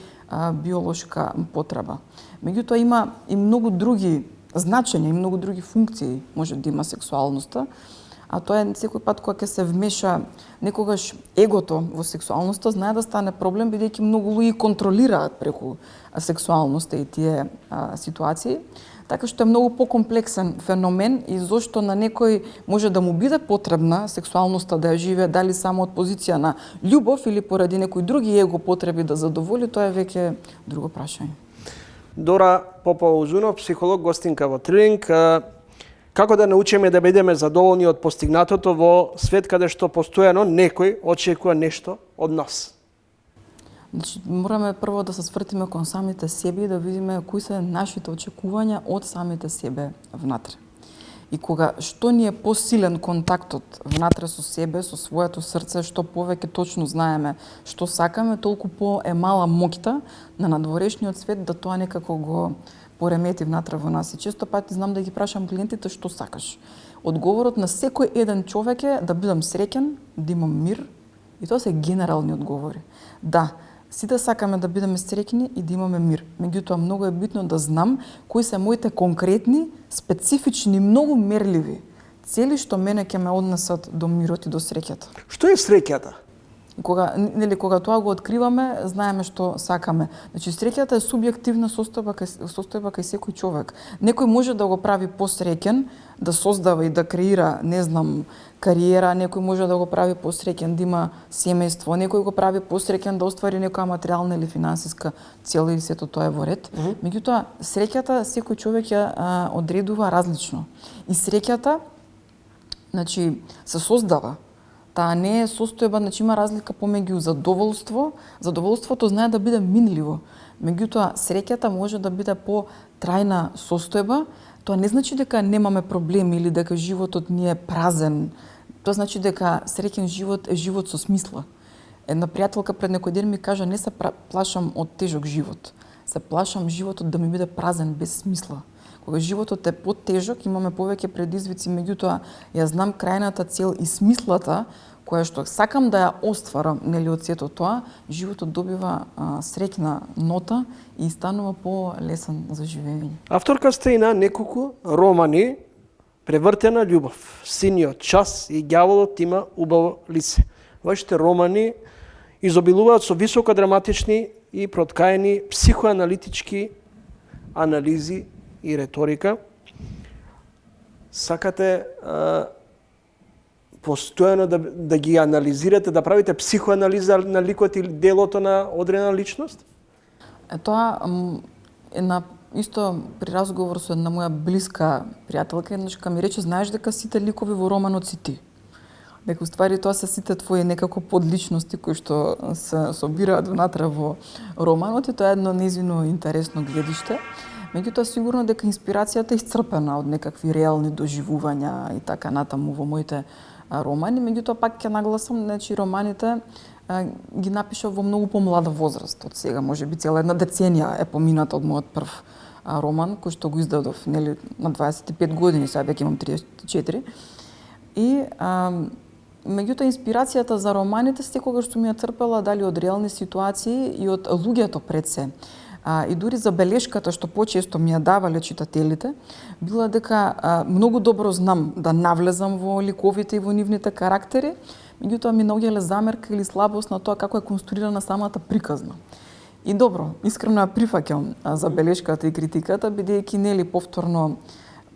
биолошка потреба. Меѓутоа има и многу други значења, и многу други функции може да има сексуалноста, а тоа е секој пат кога ќе се вмеша некогаш егото во сексуалноста, знае да стане проблем, бидејќи многу луѓе контролираат преку сексуалноста и тие ситуации, така што е многу покомплексен феномен и зошто на некој може да му биде потребна сексуалноста да ја живее дали само од позиција на љубов или поради некои други его потреби да задоволи, тоа е веќе друго прашање. Дора Попова-Узунов, психолог, гостинка во Трилинг. Како да научиме да бидеме задоволни од постигнатото во свет каде што постојано некој очекува нешто од нас? Значи, мораме прво да се свртиме кон самите себе и да видиме кои се нашите очекувања од самите себе внатре. И кога што ни е посилен контактот внатре со себе, со своето срце, што повеќе точно знаеме што сакаме, толку по е мала моќта на надворешниот свет да тоа некако го поремети внатре во нас. И често пати знам да ги прашам клиентите што сакаш. Одговорот на секој еден човек е да бидам среќен, да имам мир, и тоа се генерални одговори. Да, сите сакаме да бидеме среќни и да имаме мир. Меѓутоа, многу е битно да знам кои се моите конкретни, специфични, многу мерливи цели што мене ќе ме однесат до мирот и до среќата. Што е среќата? Кога тоа го откриваме, знаеме што сакаме. Значи, среќата е субјективна состојба кај секој човек. Некој може да го прави посреќен, да создава и да креира, не знам, кариера, некој може да го прави посреќен да има семејство, некој го прави посреќен да оствари некоја материјална или финансиска цел и сето тоа е во ред. Меѓутоа, среќата секој човек ја одредува различно. И среќата, значи, се создава. Таа не е состојба, значи има разлика помеѓу задоволство. Задоволството знае да биде минливо. Меѓутоа, среќата може да биде по-трајна состојба. Тоа не значи дека немаме проблеми или дека животот ни е празен. Тоа значи дека среќен живот е живот со смисла. Една пријателка пред некој ден ми кажа: не се плашам од тежок живот. Се плашам животот да ми биде празен, без смисла. Кога животот е потежок, имаме повеќе предизвици, меѓутоа ја знам крајната цел и смислата која што сакам да ја остварам, нели, од сето тоа, животот добива среќна нота и станува по-лесен за живење. Авторка сте и на неколку романи Превртена љубов, Синиот час и Ѓаволот има убаво лице. Вашите романи изобилуваат со високо драматични и проткаени психоаналитички анализи и реторика. Сакате постојано да ги анализирате, да правите психоанализа на ликот или делото на одредена личност? Тоа е на исто при разговор со една моја блиска пријателка, еднаш ми рече: знаеш дека сите ликови во романот си ти. Дека уствари тоа се сите твои некако подличности кои што се собираат внатре во романот, и тоа е едно нејзино интересно гледиште. Меѓутоа, сигурно дека инспирацијата е исцрпена од некакви реални доживувања и така натаму во моите романи. Меѓутоа, пак ќе нагласам, значи романите ги напишав во многу помлада возраст од сега. Може би цела една деценија е помината од мојот прв роман, кој што го издадов, нели, на 25 години, сега веќе имам 34. И меѓутоа, инспирацијата за романите секогаш што ми ја црпела дали од реални ситуации и од луѓето пред се. И дури забелешката што почесто ми ја давале читателите, била дека многу добро знам да навлезам во ликовите и во нивните карактери, меѓутоа ми наоѓале замерка или слабост на тоа како е конструирана самата приказна. И добро, искрено ја прифаќам забелешката и критиката, бидејќи нели повторно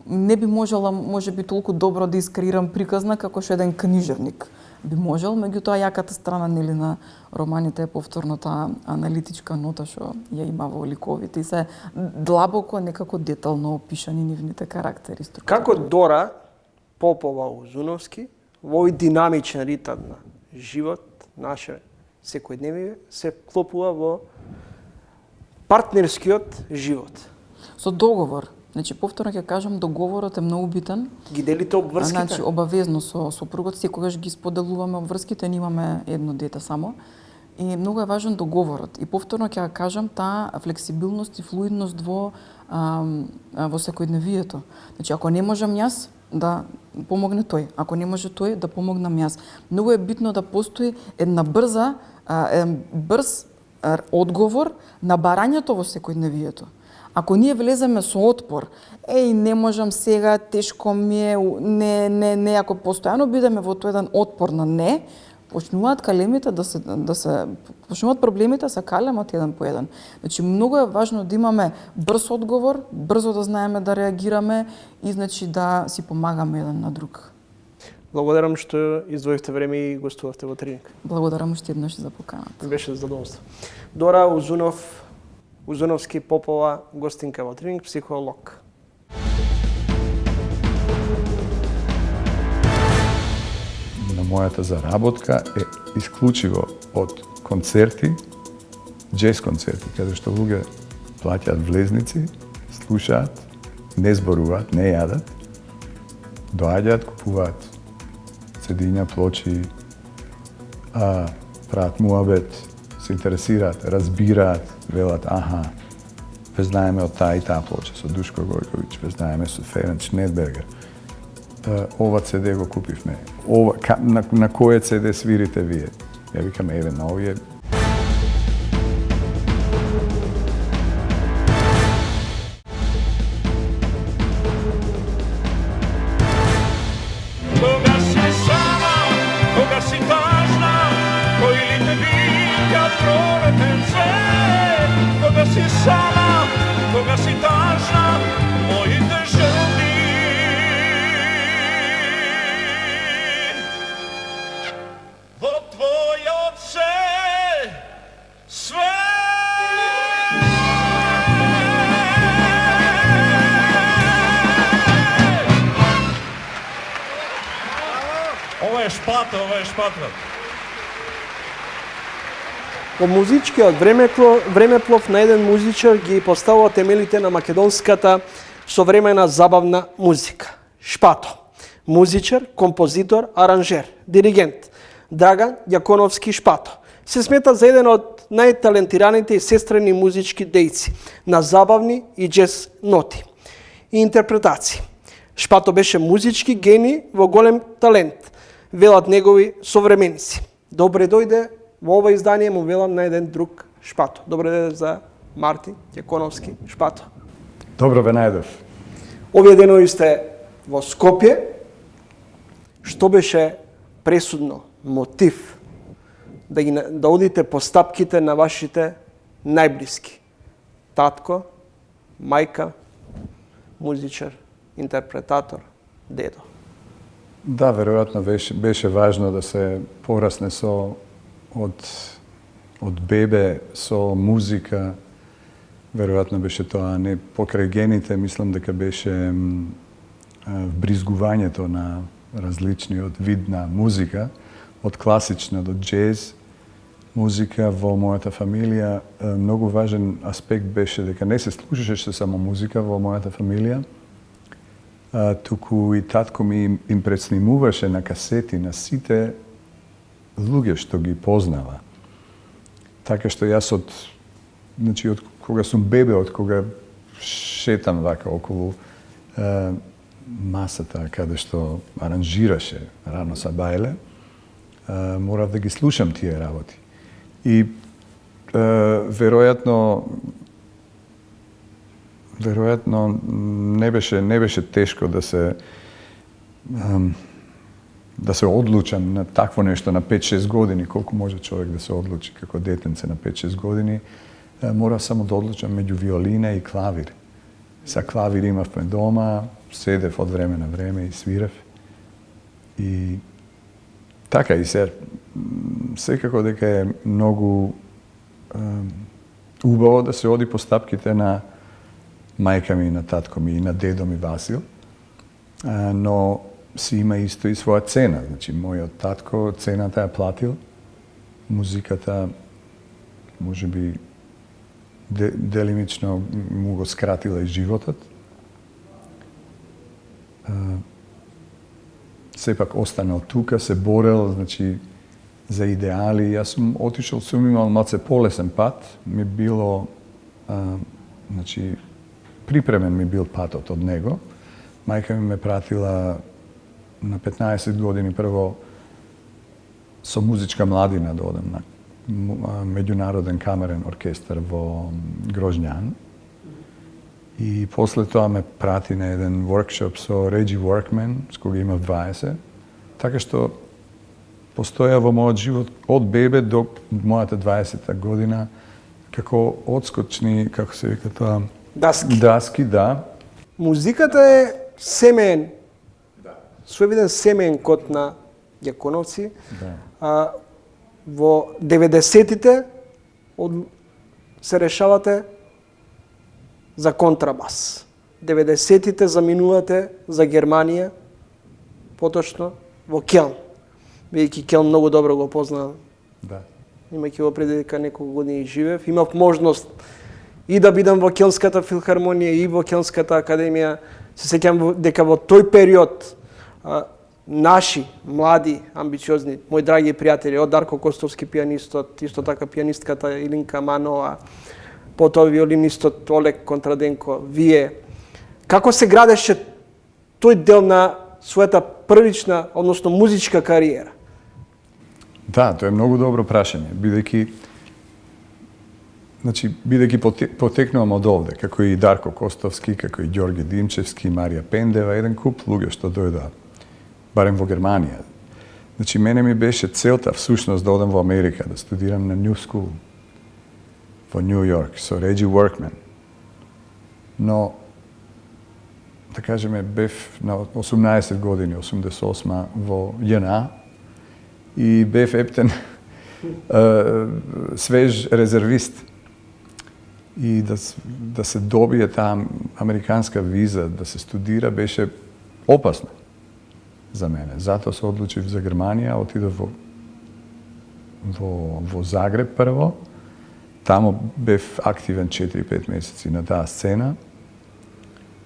не би можела можеби толку добро да искреирам приказна како што еден книжевник би можел, меѓутоа јаката страна нели на романите е повторно таа аналитичка нота што ја има во ликовите и се длабоко некако детално опишани нивните карактери. Како Дора Попова Узуновски во овој динамичен ритм на живот, наше секојдневие, се вклопува во партнерскиот живот? Со договор. Значи, повторно ќе кажам, договорот е многу битен. Ги делите обврските? Значи, обавезно со сопругот, секогаш ги споделуваме обврските, ние имаме едно дете само. И многу е важен договорот. И повторно ќе кажам, таа флексибилност и флуидност во секојдневието. Значи, ако не можам јас, да помогне тој. Ако не може тој, да помогнам јас. Многу е битно да постои еден брз одговор на барањето во секојдневието. Ако ние влеземе со отпор, не можам сега, тешко ми е, не, ако постојано бидеме во тој еден отпор на не, почнуваат калемите почнуваат проблемите да се калемат еден по еден. Значи, многу е важно да имаме брз одговор, брзо да знаеме да реагираме и значи да си помагаме еден на друг. Благодарам што издвоивте време и гостувавте во Тренинг. Благодарам уште еднаш за поканата. Беше задоволство. Дора Узуновски Попова, гостинка во Тренинг, психолог. На мојата заработка е исклучиво од концерти, джез концерти, каде што луѓе плаќаат влезници, слушаат, не зборуваат, не јадат, доаѓаат, купуваат цедиња, плочи, прават муабет, се интересираат, разбираат, велат, ве знаеме од таа и таа плоча со Душко Гојковиќ, ве знаеме со Ференц Шнедбергер. Ова CD го купивме. На кој CD свирите вие? Ја викам, еве на овие. Кога си сама, кога си тажна, кој ли те вика пролетен свет? Кога си сама, кога си тажна, моите желби во твојот се свет. Ова е шпата. Во музичкиот времеплов на еден музичар ги поставува темелите на македонската современа забавна музика. Шпато. Музичар, композитор, аранжер, диригент. Драган Јаконовски Шпато. Се смета за еден од најталентираните и сестрени музички дејци на забавни и џез ноти и интерпретации. Шпато беше музички гени во голем талент, велат негови современици. Добре дојде во ова издание, му велам на еден друг Шпато. Добре дојде за Марти Јаконовски Шпато. Добро ве најдов. Овие денови сте во Скопје. Што беше пресудно мотив да одите по стапките на вашите најблиски? Татко, мајка, музичар, интерпретатор, дедо. Да, веројатно беше важно да се порасне од бебе со музика. Веројатно беше тоа, не покрај гените, мислам дека беше вбризгувањето на различниот вид на музика, од класична до џез музика во мојата фамилија. Многу важен аспект беше дека не се слушаше само музика во мојата фамилија, туку и татко ми им преснимуваше на касети на сите луѓе што ги познава. Така што јас од кога сум бебе, од кога шетам вака околу масата каде што аранжираше Рано Сабајле, морав да ги слушам тие работи. И веројатно не беше тешко да се одлучам на такво нешто на 5-6 години. Колку може човек да се одлучи како детенце на 5-6 години? Мора само да одлучам меѓу виолина и клавир. Са клавир имавме дома, седев од време на време и свирев. И така и секако дека е многу убаво да се оди по стапките на мајка ми, на татко ми и на дедо ми Васил, но си има исто и своја цена. Значи, мојот татко цената ја платил, музиката можеби делимично му го скратила и животот. Сепак останал тука, се борел, значи, за идеали. Јас сум имал малце полесен пат, ми било, значи, припремен ми бил патот од него. Мајка ми ме пратила на 15 години прво со музичка младина да одам на меѓународен камерен оркестар во Грожњан. И после тоа ме прати на еден воркшоп со Реджи Воркмен, с кога имав 20. Така што постоја во мојот живот од бебе до мојата 20-та година како одскочни, како се вика тоа, даски, да. Музиката е семеен, своевиден семеен код на Јаконовци. Да. Во 90-тите се решавате за контрабас. 90-тите заминувате за Германија, поточно во Келн. Бидејќи Келн многу добро го познавам. Да. Имајќи го преди дека неколку години живеев, имав можност и да бидам во Келнската филхармонија и во Келнската академија. Се сеќам дека во тој период наши млади, амбициозни, мои драги пријатели, од Дарко Костовски пианистот, исто така пианистката Илинка Манова, потоа виолинистот Олег Контраденко, вие, како се градеше тој дел на својата првична, односно музичка кариера? Да, тоа е многу добро прашање, бидејќи потекнувам од овде, како и Дарко Костовски, како и Ѓорги Димчевски, Марија Пендева, еден куп луѓе што дојдоа, барем во Германија. Значи, мене ми беше целта, всушност, да одам во Америка, да студирам на New School во Нью Йорк, со Реджи Воркмен. Но, да кажеме, бев на 18 години, 88 во ЈНА и бев ептен свеж резервист. И да се добие таа американска виза, да се студира, беше опасно за мене. Затоа се одлучив за Германија, отидов во Загреб прво, тамо бев активен 4-5 месеци на таа сцена.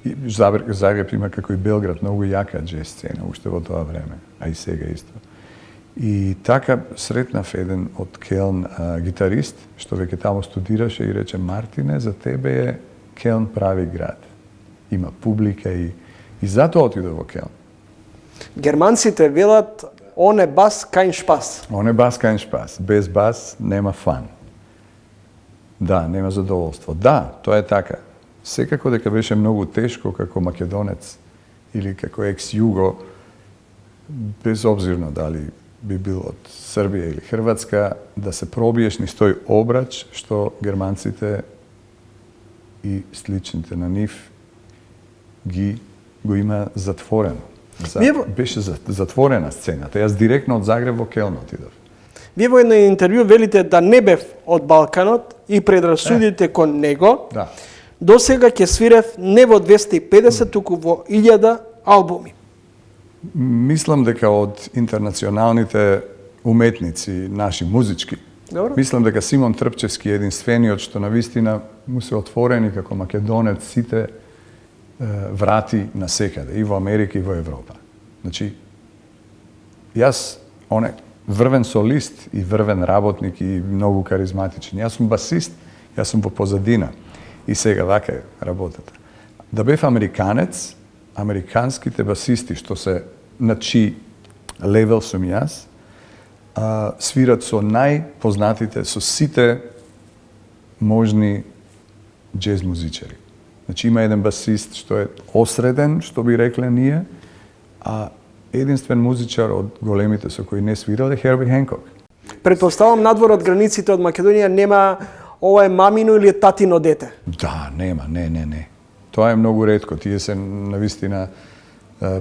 И Загреб има како и Белград многу јака джез сцена уште во тоа време, а и сега исто. И така сретнав еден од Келн гитарист, што веќе тамо студираше и рече: Мартине, за тебе е Келн прави град. Има публика и затоа отидов во Келн. Германците велат оне бас кајн шпас. Оне бас кајн шпас. Без бас нема фан. Да, нема задоволство. Да, тоа е така. Секако дека беше многу тешко како македонец или како екс-југо, безобзирно дали би бил од Србија или Хрватска, да се пробиеш низ тој обрач што германците и сличните на нив го има затворено. Беше затворена сцената. Јас директно од Загреб во Келн отидов. Вие во едно интервју велите да не бев од Балканот и предрасудите кон него. Да. До сега ќе свирев не во 250, туку во 1000 албуми. Мислам дека од интернационалните уметници, наши музички, Добро. мислам дека Симон Трпчевски е единствениот што навистина му се отворени како македонец сите врати на секаде, и во Америка и во Европа. Значи, јас, врвен солист и врвен работник и многу каризматичен. Јас сум басист, јас сум во позадина. И сега вака е работата. Да бев американец, американските басисти што се на чии левел сум јас, свират со најпознатите, со сите можни джез музичари. Значи има еден басист што е осреден, што би рекле ние, а единствен музичар од големите со кои не свирал е Херби Хенкок. Предпоставам надвор од границите од Македонија нема ова е мамино или е татино дете. Да, нема, не. Тоа е многу ретко. Тие се навистина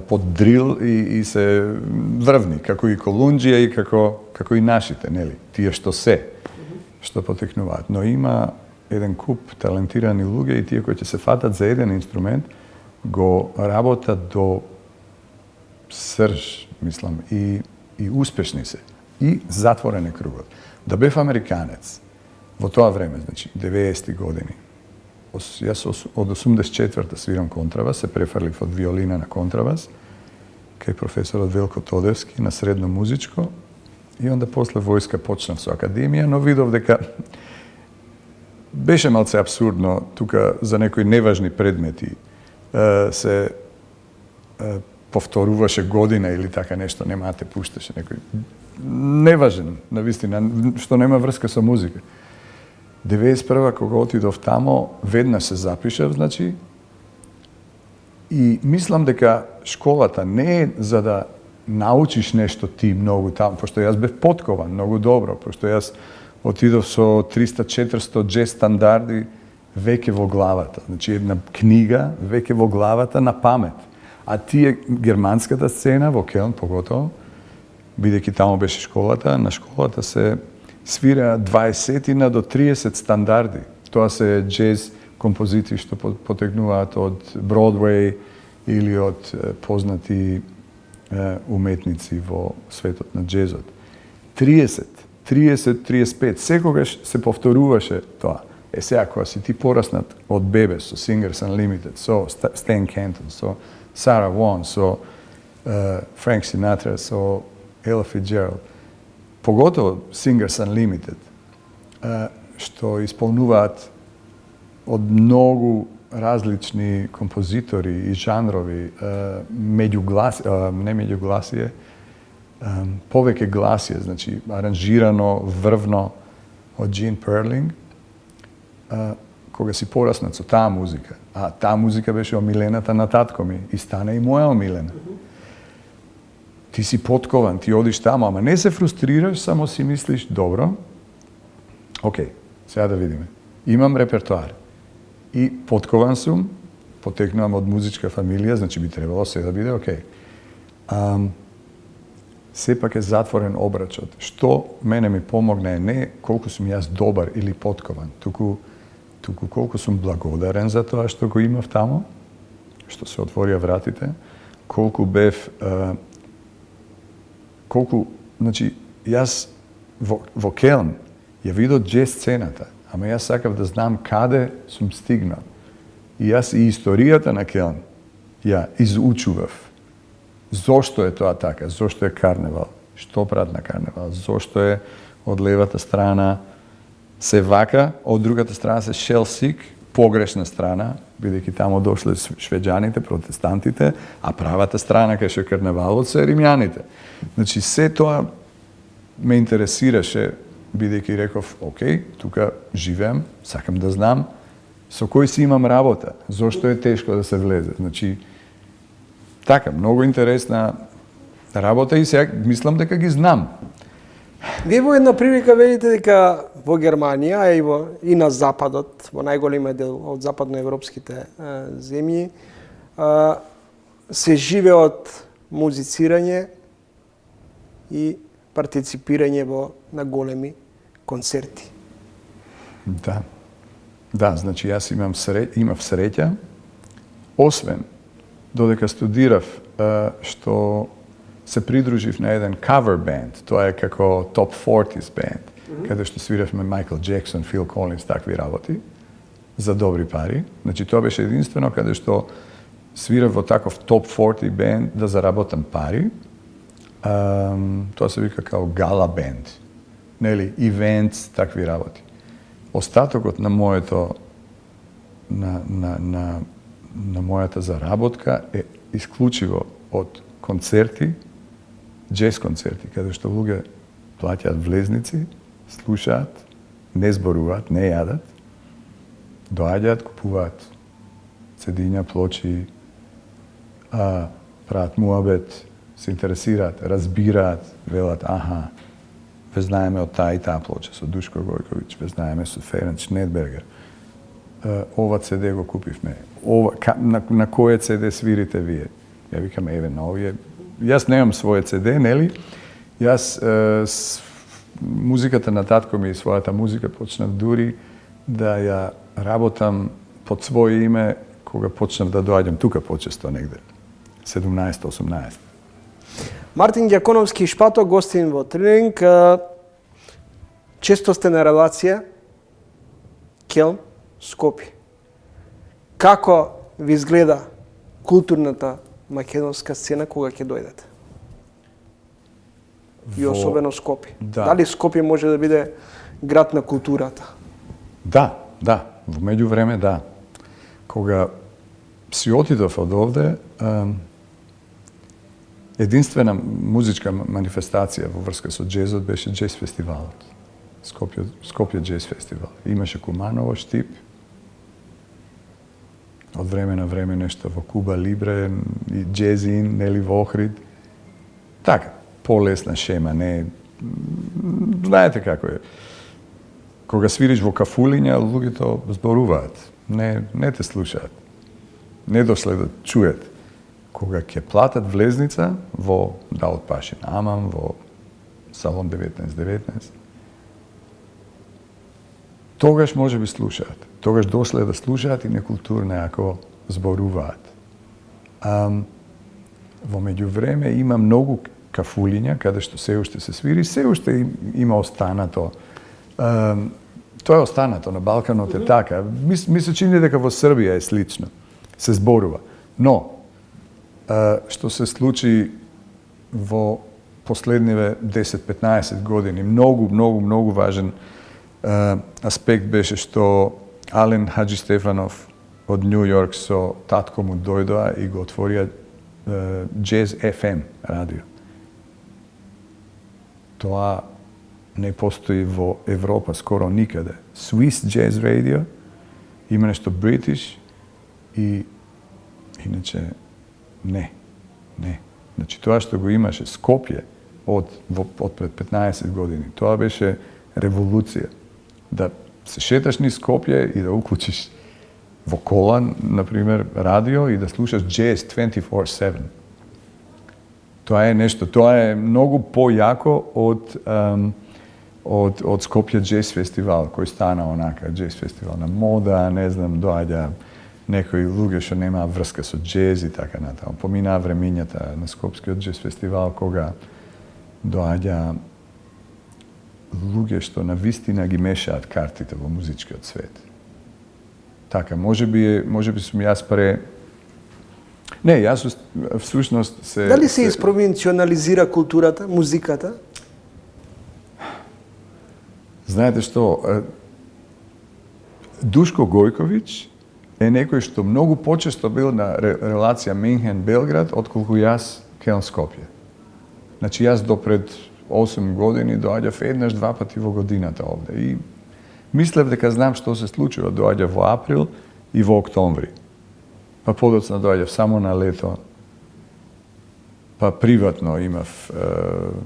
под дрил и се врвни, како и Колунџија и како и нашите, нели? Тие што потекнуваат. Но има еден куп талентирани луѓе и тие кои ќе се фатат за еден инструмент, го работат до срж, мислам, и успешни се. И затворен е кругот. Да бев американец во тоа време, значи 90-ти години. Јас од 84-та свирам контрабас, се префрлив од виолина на контрабас, кај професорот Велко Тодевски на средно музичко, и онда после војска почнав со академија, но видов дека беше малце абсурдно тука за некои неважни предмети се повторуваше година или така нешто, нема те пушташе некој неважен, навистина, што нема врска со музика. 91-а, кога отидов тамо, веднаш се запишав, значи, и мислам дека школата не е за да научиш нешто ти многу тамо, пошто јас бев поткован многу добро, пошто јас отидов со 300-400 джез стандарди веќе во главата. Значи, една книга веќе во главата на памет. А тие германската сцена во Келн поготово, бидејќи тамо беше школата, на школата се свира 20 до 30 стандарди. Тоа се джез композиции што потекнуваат од Бродвеј или од познати уметници во светот на джезот. 30, 35, секогаш се повторуваше тоа. Сега, кога си ти пораснат од бебе со Singers Unlimited, со Stan Kenton, со Sarah Vaughan, со Frank Sinatra, со Ella Fitzgerald, поготово Singers Unlimited, што исполнуваат од многу различни композитори и жанрови, повеќе гласие, значи аранжирано, врвно од Gene Perling, кога си пораснат со таа музика, а таа музика беше омилената на татко ми и стана и моја омилена. Ти си поткован, ти одиш тамо, ама не се фрустрираш, само си мислиш, добро, окей, сега да видиме. Имам репертоар. И поткован сум, потекнувам од музичка фамилија, значи би требало се да биде окей. Сепак е затворен обрачот. Што мене ми помогна е не колку сум јас добар или поткован, туку колку сум благодарен за тоа што го имав тамо, што се отворија вратите, колку бев значи, јас во Келн ја видов джез сцената, ама јас сакав да знам каде сум стигнал. И јас и историјата на Келн ја изучував. Зошто е тоа така? Зошто е карневал? Што прават на карневал? Зошто е од левата страна се вака, од другата страна се шелсик, погрешна страна, бидејќи тамо дошле швеđаните, протестантите, а правата страна кај што карневалот се римјаните. Значи, се тоа ме интересираше, бидејќи реков, окей, тука живеам, сакам да знам со кој си имам работа, зошто е тешко да се влезе. Значи, така, многу интересна работа и сега мислам дека ги знам. Вие во една прилика велите дека во Германија, а и на западот, во најголемиот дел од западноевропските земји, се живе од музицирање и партиципирање на големи концерти. Да. Да, значи јас имав среќа, освен додека студирав, што се придружив на еден cover band, тоа е како Top 40s band, каде што свиравме Майкл Джексон, Фил Колинс, такви работи, за добри пари. Значи, тоа беше единствено каде што свирав во таков Top 40 band да заработам пари. Тоа се вика као гала бенд, нели, ивентс, такви работи. Остатокот на моето на мојата заработка е исклучиво од концерти, джез концерти, каде што луѓе плаќаат влезници, слушаат, не зборуваат, не јадат, доаѓаат, купуваат цедиња, плочи, прават муабет, се интересираат, разбираат, велат, аха, ве знаеме од таа и таа плоча со Душко Гојковиќ, ве знаеме со Ференц Шнедбергер. Ова CD го купивме. На кој CD свирите вие? Ја викам, еве, на овие. Јас немам своје CD, нели? Јас музиката на татко ми и својата музика почнав дури да ја работам под своје име кога почнав да доаѓам тука почесто негде. 17-18. Мартин Ѓаконовски Шпато, гостин во Тренинг. Често сте на релација Келн, Скопје. Како ви изгледа културната македонска сцена кога ќе дојдете? И особено Скопје. Да. Дали Скопје може да биде град на културата? Да, да. Во меѓувреме, да. Кога си отидов од овде, единствена музичка манифестација во врска со джезот беше джез фестивалот. Скопје джез фестивал. Имаше Куманово, Штип. Од време на време нешто во Куба Либре и Джезин, нели во Охрид. Така, полесна шема, не... Знаете како е. Кога свириш во кафулиња, луѓето зборуваат. Не те слушаат. Не дошле да чујат. Кога ќе платат влезница во Даут Пашин Амам, во Салон 1919, тогаш може би слушаат. Тогаш дошле да слушаат и некултурно ако зборуваат. Во меѓувреме има многу кафулиња каде што се уште се свири, се уште има останато. Тоа е останато, на Балканот е така. Ми се чини дека во Србија е слично. Се зборува. Но, што се случи во последниве 10-15 години, многу важен аспект беше што Ален Хаджи Стефанов од Нью Йорк со татко му дојдоа и го отворија Jazz FM радио. Тоа не постои во Европа скоро никаде. Swiss Jazz Radio, има нешто British и иначе не. Значи тоа што го имаше Скопје од пред 15 години, тоа беше револуција. Да се шеташ низ Скопје и да уклучиш во кола, например, радио и да слушаш джез 24/7. Тоа е нешто, тоа е многу појако од Скопје джез фестивал, кој стана онака джез фестивал на мода, не знам, доаѓа некои луѓе што немаа врска со джез и така натаму. Поминаа времињата на Скопскиот джез фестивал кога доаѓа луѓе што на вистина ги мешаат картите во музичкиот свет. Така, може би сум јас Не, јас всушност се... Дали се испровинционализира културата, музиката? Знаете што, Душко Гојковиќ е некој што многу почесто бил на релација Минхен-Белград, отколку јас Келн-Скопје. Значи, јас до пред 8 години доаѓав еднаш, 2 пати во годината овде. И мислев дека знам што се случува. Доаѓав во април и во октомври. Па подоцна доаѓав само на лето. Па приватно имав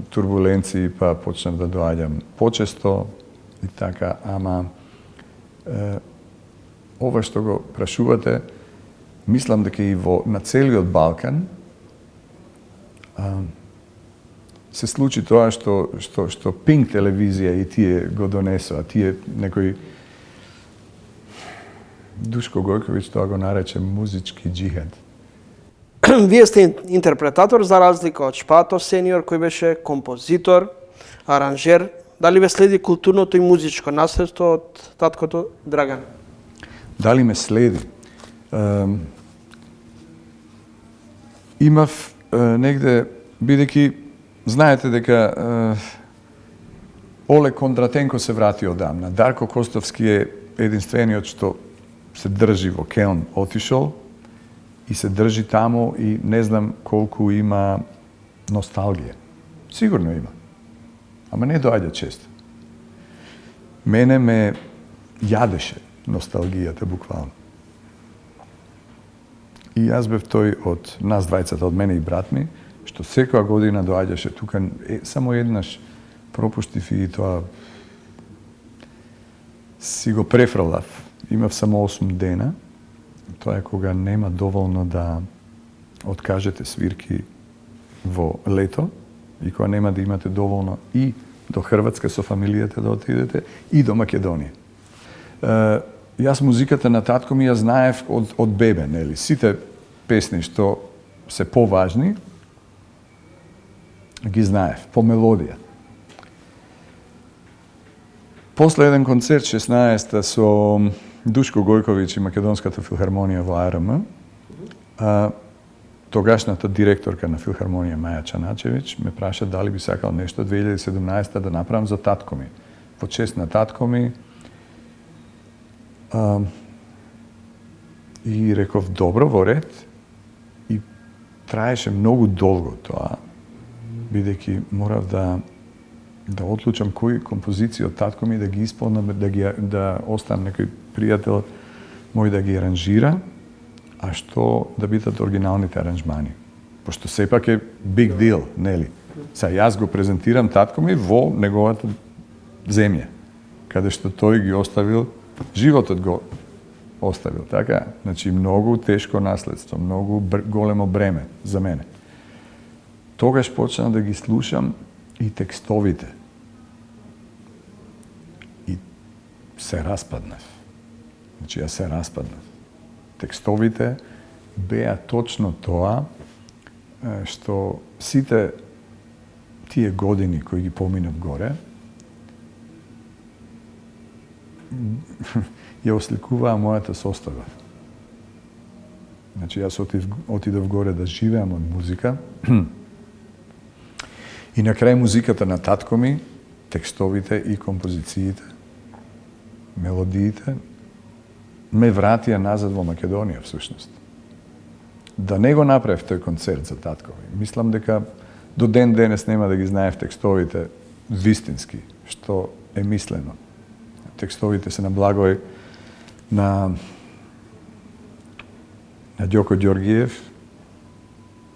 турбуленции, па почнав да доаѓам почесто и така, ама ова што го прашувате, мислам дека и на целиот Балкан се случи тоа што Пинк телевизија и тие го донесоа, тие некој Душко Гојковиќ тоа го нарече музички џихад. Вие сте интерпретатор за разлика од Шпато сениор кој беше композитор, аранжер. Дали ве следи културното и музичко наследство од таткото Драган? Дали ме следи? Имав негде, бидејќи знаете дека Олег Кондратенко се врати одамна. Дарко Костовски е единствениот што се држи во Келн, отишол и се држи таму и не знам колку има носталгија. Сигурно има. Ама не доаѓа често. Мене ме јадеше носталгијата, буквално. И јас бев тој од нас двајцата, од мене и брат ми, што секоја година доаѓаше тука, само еднаш пропуштив и тоа си го префрлав. Имав само 8 дена. Тоа е кога нема доволно да откажете свирки во лето и кога нема да имате доволно и до Хрватска со фамилијата да отидете и до Македонија. Јас музиката на татко ми ја знаев од бебе, нели? Сите песни што се поважни ги знаев по мелодија. После еден концерт 16-та со Душко Гојковиќ и Македонската филхармонија во АРМ, тогашната директорка на филхармонија Маја Чаначевиќ ме праша дали би сакал нешто 2017 да направам за татко ми. По чест на татко ми. И реков добро, во ред. И траеше многу долго тоа, бидејќи морав да одлучам кои композиции од татко ми да ги исполнам, да оставам некој пријател мој да ги аранжира, а што да бидат оригиналните аранжмани. Пошто сепак е big deal, нели? Јас го презентирам татко ми во неговата земја, каде што тој ги оставил, животот го оставил, така? Значи, многу тешко наследство, многу големо бреме за мене. Тогаш почнав да ги слушам и текстовите. И се распаднав. Значи, јас се распаднав. Текстовите беа точно тоа што сите тие години кои ги поминав горе ја осликуваа мојата состава. Значи, јас отидов горе да живеам од музика и на крај музиката на татко ми, текстовите и композициите, мелодиите, ме вратија назад во Македонија, всушност. Да не го направив тој концерт за татко ми. Мислам дека до ден денес нема да ги знаев текстовите вистински, што е мислено. Текстовите се на Благој, на Ѓоко Ѓоргиев,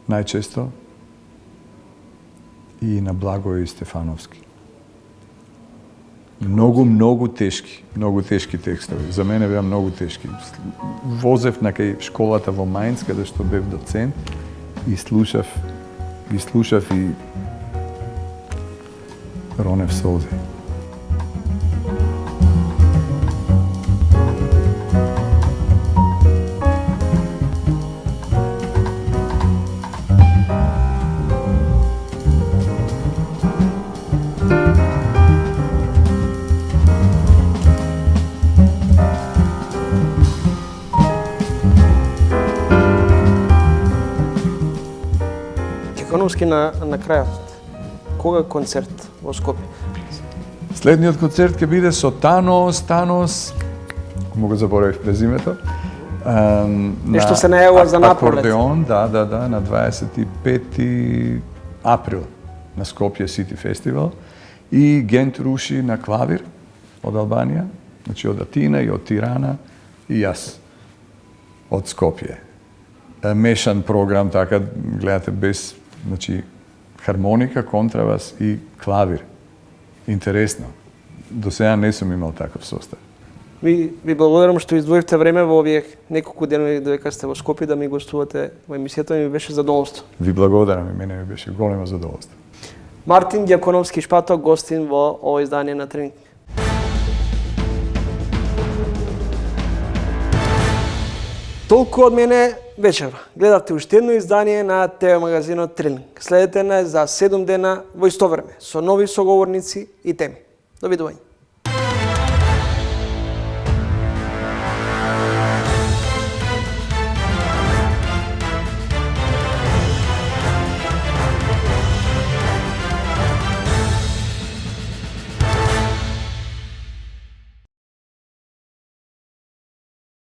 најчесто, и на Благој Стефановски. Многу тешки текстови. За мене беа многу тешки. Возев на кај школата во Мајнц, каде што бев доцент, и слушав и ронев солзи. Дјаконовски на крајот. Кога концерт во Скопје? Следниот концерт ќе биде со Танос, му го заборавив презимето. Нешто се најавува за напролет. Акордеон, да, на 25 април на Скопје Сити Фестивал и Гент Руши на клавир од Албанија, значи од Атина и од Тирана и јас од Скопје. Мешан програм, така гледате без, значи хармоника, контрабас и клавир. Интересно. До сега не сум имал таков состав. Ви благодарам што издвоивте време во овие неколку денови додека сте во Скопје да ми гостувате во емисијата, ми беше задоволство. Ви благодарам и мене ми беше големо задоволство. Мартин Дјаконовски Шпато, гостин во ово издание на Тренинг. Толку од мене вечерва. Гледавте уште едно издание на ТВ магазинот Тренинг. Следете на за 7 дена во исто време со нови соговорници и теми. Довидување.